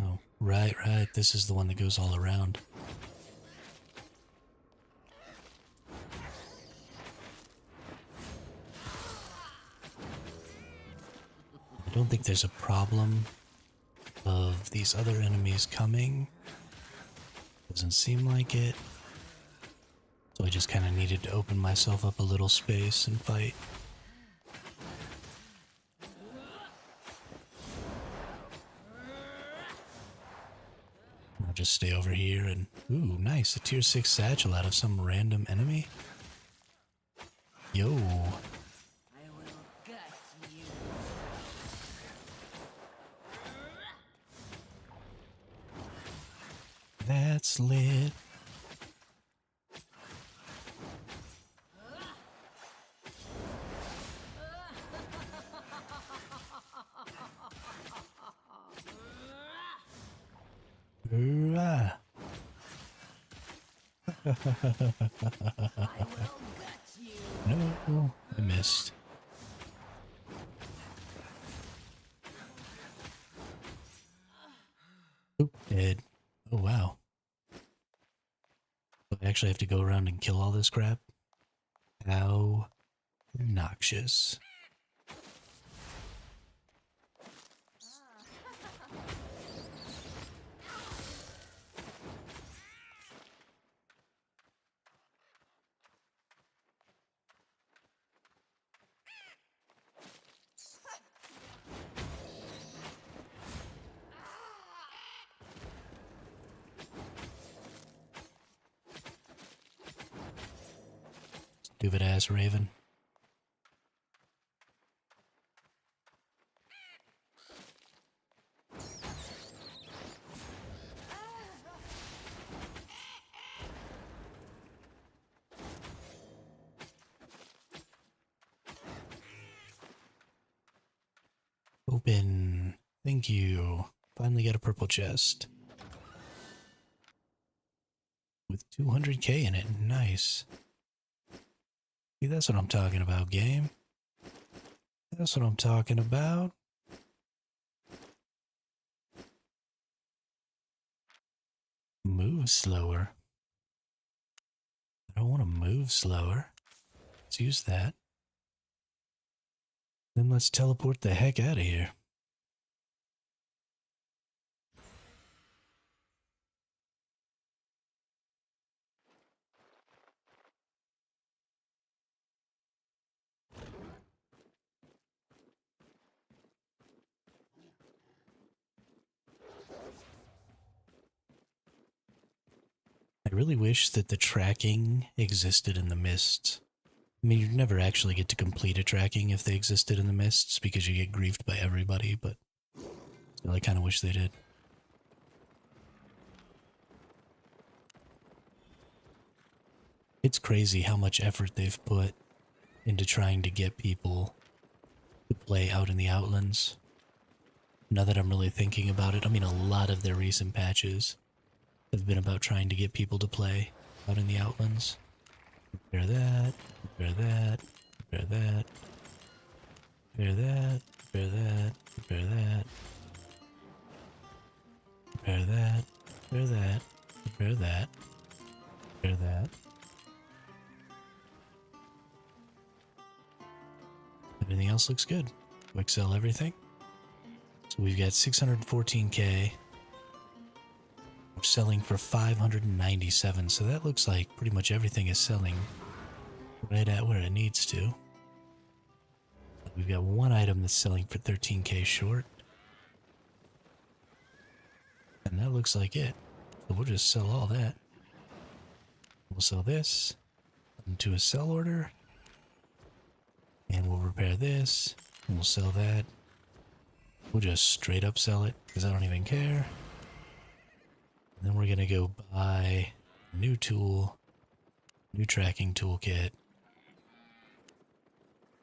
Oh, right, right. This is the one that goes all around. I don't think there's a problem of these other enemies coming. Doesn't seem like it. So I just kind of needed to open myself up a little space and fight. I'll just stay over here and... Ooh, nice. A tier 6 satchel out of some random enemy. Yo. I will gut you. That's lit. Hurrah. I will gut you. No, I missed. Oop, dead. Oh, wow. I actually have to go around and kill all this crap? How obnoxious. stupid ass raven. Open. Thank you. Finally got a purple chest. With 200k in it. Nice. See, that's what I'm talking about, game. That's what I'm talking about. Move slower. I don't want to move slower. Let's use that. Then let's teleport the heck out of here. I really wish that the tracking existed in the mists. I mean, you'd never actually get to complete a tracking if they existed in the mists because you get griefed by everybody, but still, I kind of wish they did. It's crazy how much effort they've put into trying to get people to play out in the Outlands. Now that I'm really thinking about it, I mean, a lot of their recent patches have been about trying to get people to play out in the Outlands. Repair that, repair that, repair that, repair that, repair that, repair that, repair that, repair that, repair that, repair that. Everything else looks good. Quick sell everything. So we've got 614k. We're selling for 597, so that looks like pretty much everything is selling right at where it needs to. We've got one item that's selling for 13k short. And that looks like it. So we'll just sell all that. We'll sell this into a sell order. And we'll repair this. And we'll sell that. We'll just straight up sell it because I don't even care. And then we're going to go buy a new tool, new tracking toolkit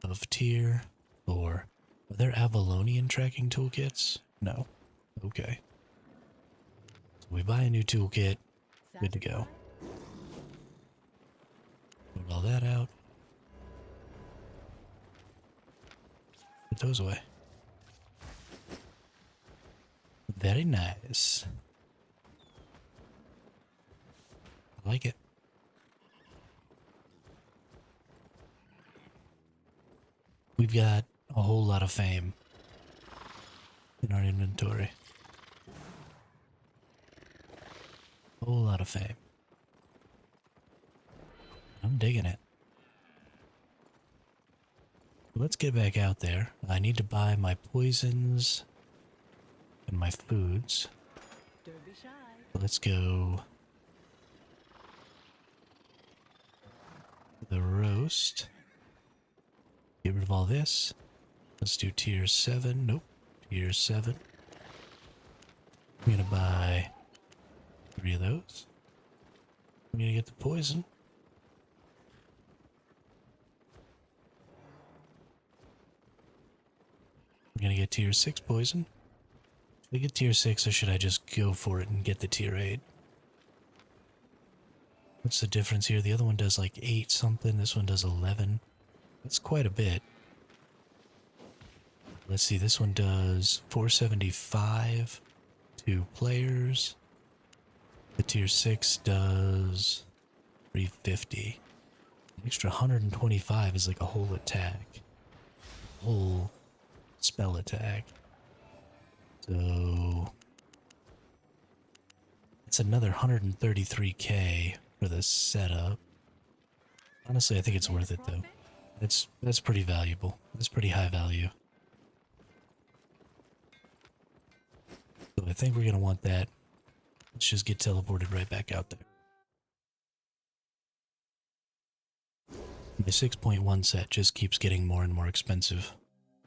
of tier 4. Are there Avalonian tracking toolkits? No. Okay. So we buy a new toolkit. Good to go. Put all that out. Put those away. Very nice. I like it. We've got a whole lot of fame in our inventory. A whole lot of fame. I'm digging it. Let's get back out there. I need to buy my poisons and my foods. Let's go the roast. Get rid of all this. Let's do tier 7. Nope. Tier 7. I'm gonna buy 3 of those. I'm gonna get the poison. I'm gonna get tier 6 poison. Should I get tier 6 or should I just go for it and get the tier 8? What's the difference here? The other one does like 8 something, this one does 11. That's quite a bit. Let's see, this one does 475 to players. The tier 6 does 350. An extra 125 is like a whole attack. Whole spell attack. So it's another 133k for the setup. Honestly, I think it's worth it though. That's pretty valuable. That's pretty high value. So I think we're gonna want that. Let's just get teleported right back out there. My 6.1 set just keeps getting more and more expensive.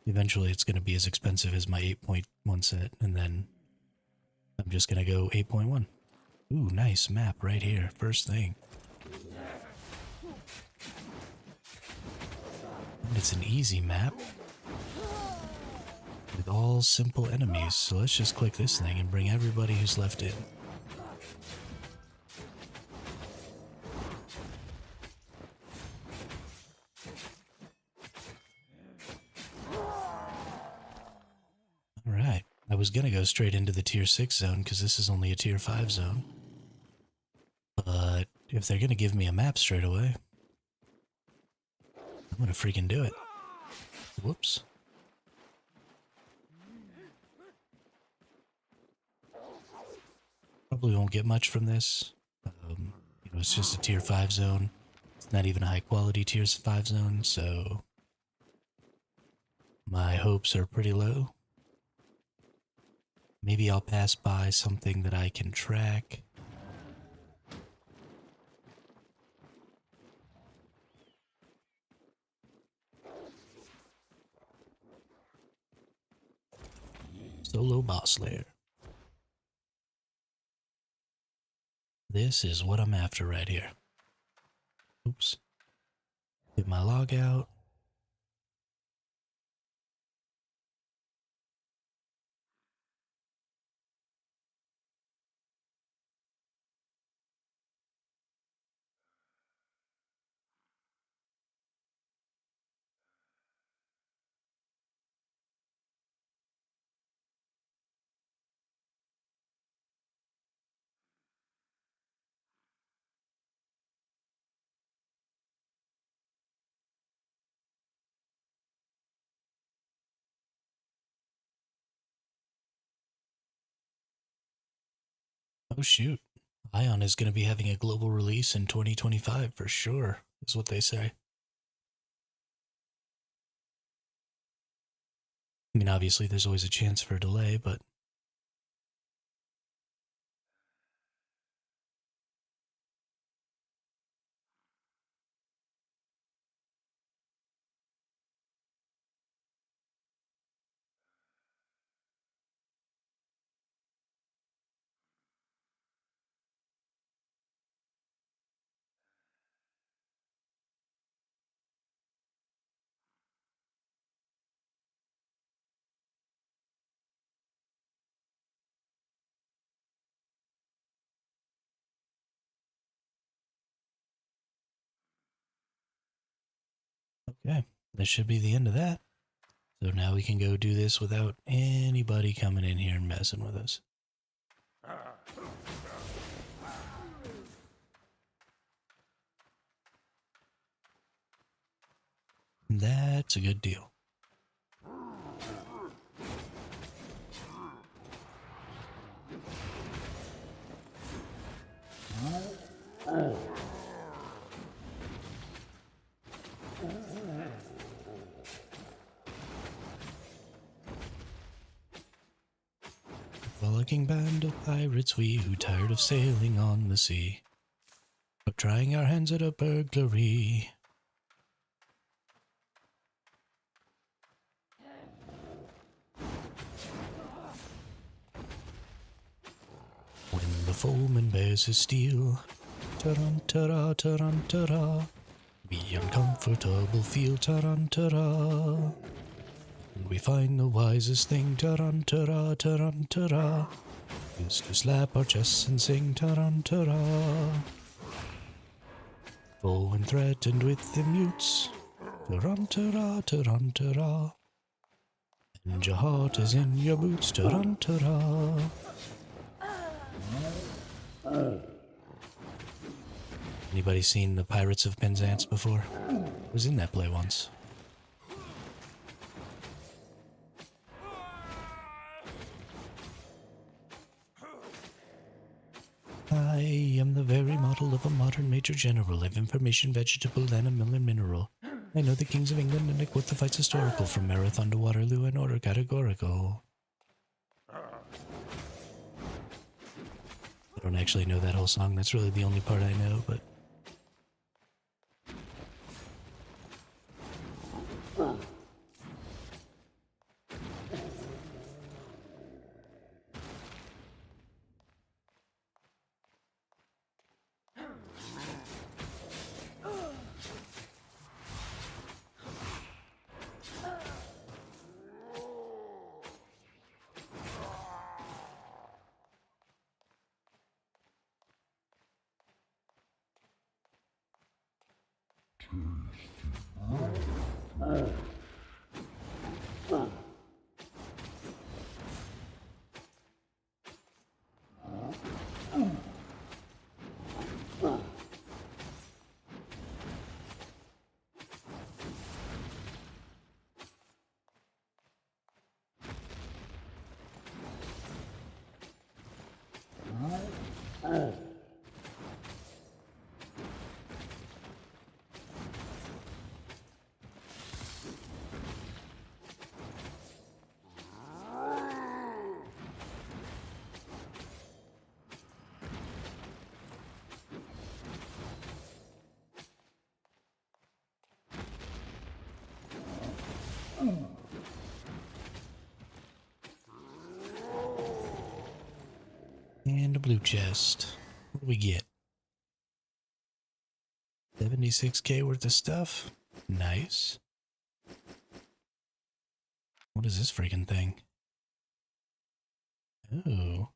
Eventually it's going to be as expensive as my 8.1 set, and then I'm just going to go 8.1. Ooh, nice map right here, first thing. And it's an easy map with all simple enemies, so let's just click this thing and bring everybody who's left in. Alright, I was gonna go straight into the tier 6 zone because this is only a tier 5 zone. But if they're gonna give me a map straight away, I'm gonna freaking do it. Whoops. Probably won't get much from this. It's just a tier 5 zone. It's not even a high quality tier 5 zone, so my hopes are pretty low. Maybe I'll pass by something that I can track. Solo boss lair. This is what I'm after right here. Oops. Get my log out. Oh shoot. Ion is going to be having a global release in 2025 for sure, is what they say. I mean, obviously there's always a chance for a delay, but okay. That should be the end of that. So now we can go do this without anybody coming in here and messing with us. That's a good deal. Frolicking band of pirates we, who tired of sailing on the sea, of trying our hands at a burglary. When the foeman bears his steel, tarantara, tarantara, we uncomfortable feel, tarantara. And we find the wisest thing, tarantara, tarantara, is to slap our chests and sing, tarantara. Foe and threatened with the mutes, tarantara, tarantara. And your heart is in your boots, tarantara. Anybody seen the Pirates of Penzance before? I was in that play once. I am the very model of a modern major general of information, vegetable, animal, and mineral. I know the kings of England and I quote the fights historical from Marathon to Waterloo and order categorical. I don't actually know that whole song, that's really the only part I know, but And a blue chest. What do we get? 76k worth of stuff? Nice. What is this freaking thing? Oh.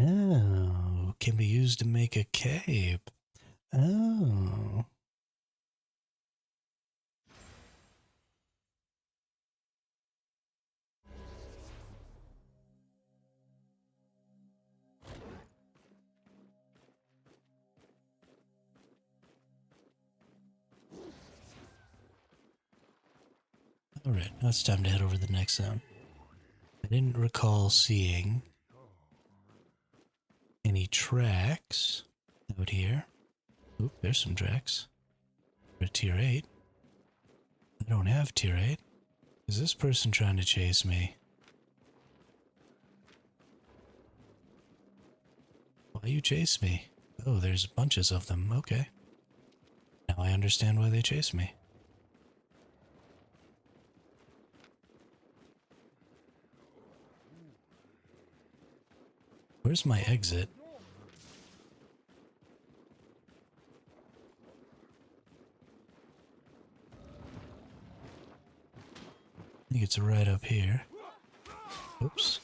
Oh, can be used to make a cape. Oh. Alright, now it's time to head over to the next zone. I didn't recall seeing any tracks out here. Oop, there's some tracks. For a tier 8. I don't have tier 8. Is this person trying to chase me? Why you chase me? Oh, there's bunches of them. Okay. Now I understand why they chase me. Where's my exit? I think it's right up here. Oops.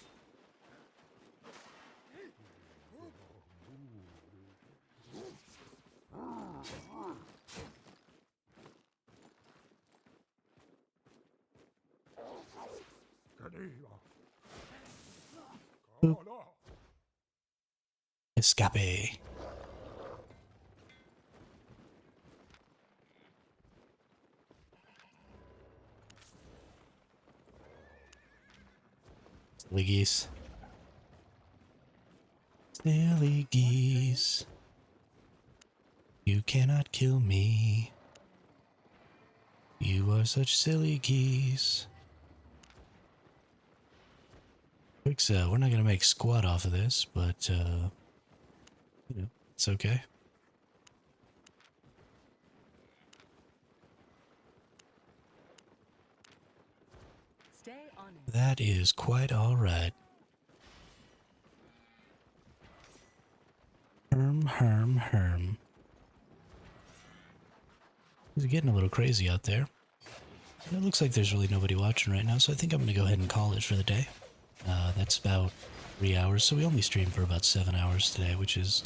Boop. Escape. Silly geese. Silly geese. You cannot kill me. You are such silly geese. We're not gonna make squat off of this, but you know, it's okay. Stay on it. That is quite alright. Herm. It's getting a little crazy out there. It looks like there's really nobody watching right now, so I think I'm going to go ahead and call it for the day. That's about 3 hours, so we only streamed for about 7 hours today, which is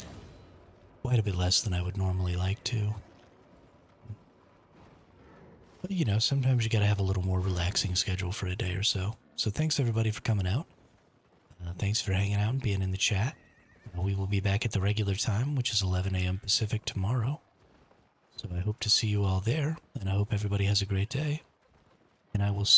quite a bit less than I would normally like to. But, you know, sometimes you gotta have a little more relaxing schedule for a day or so. So thanks everybody for coming out. Thanks for hanging out and being in the chat. We will be back at the regular time, which is 11 a.m. Pacific tomorrow. So I hope to see you all there, and I hope everybody has a great day. And I will see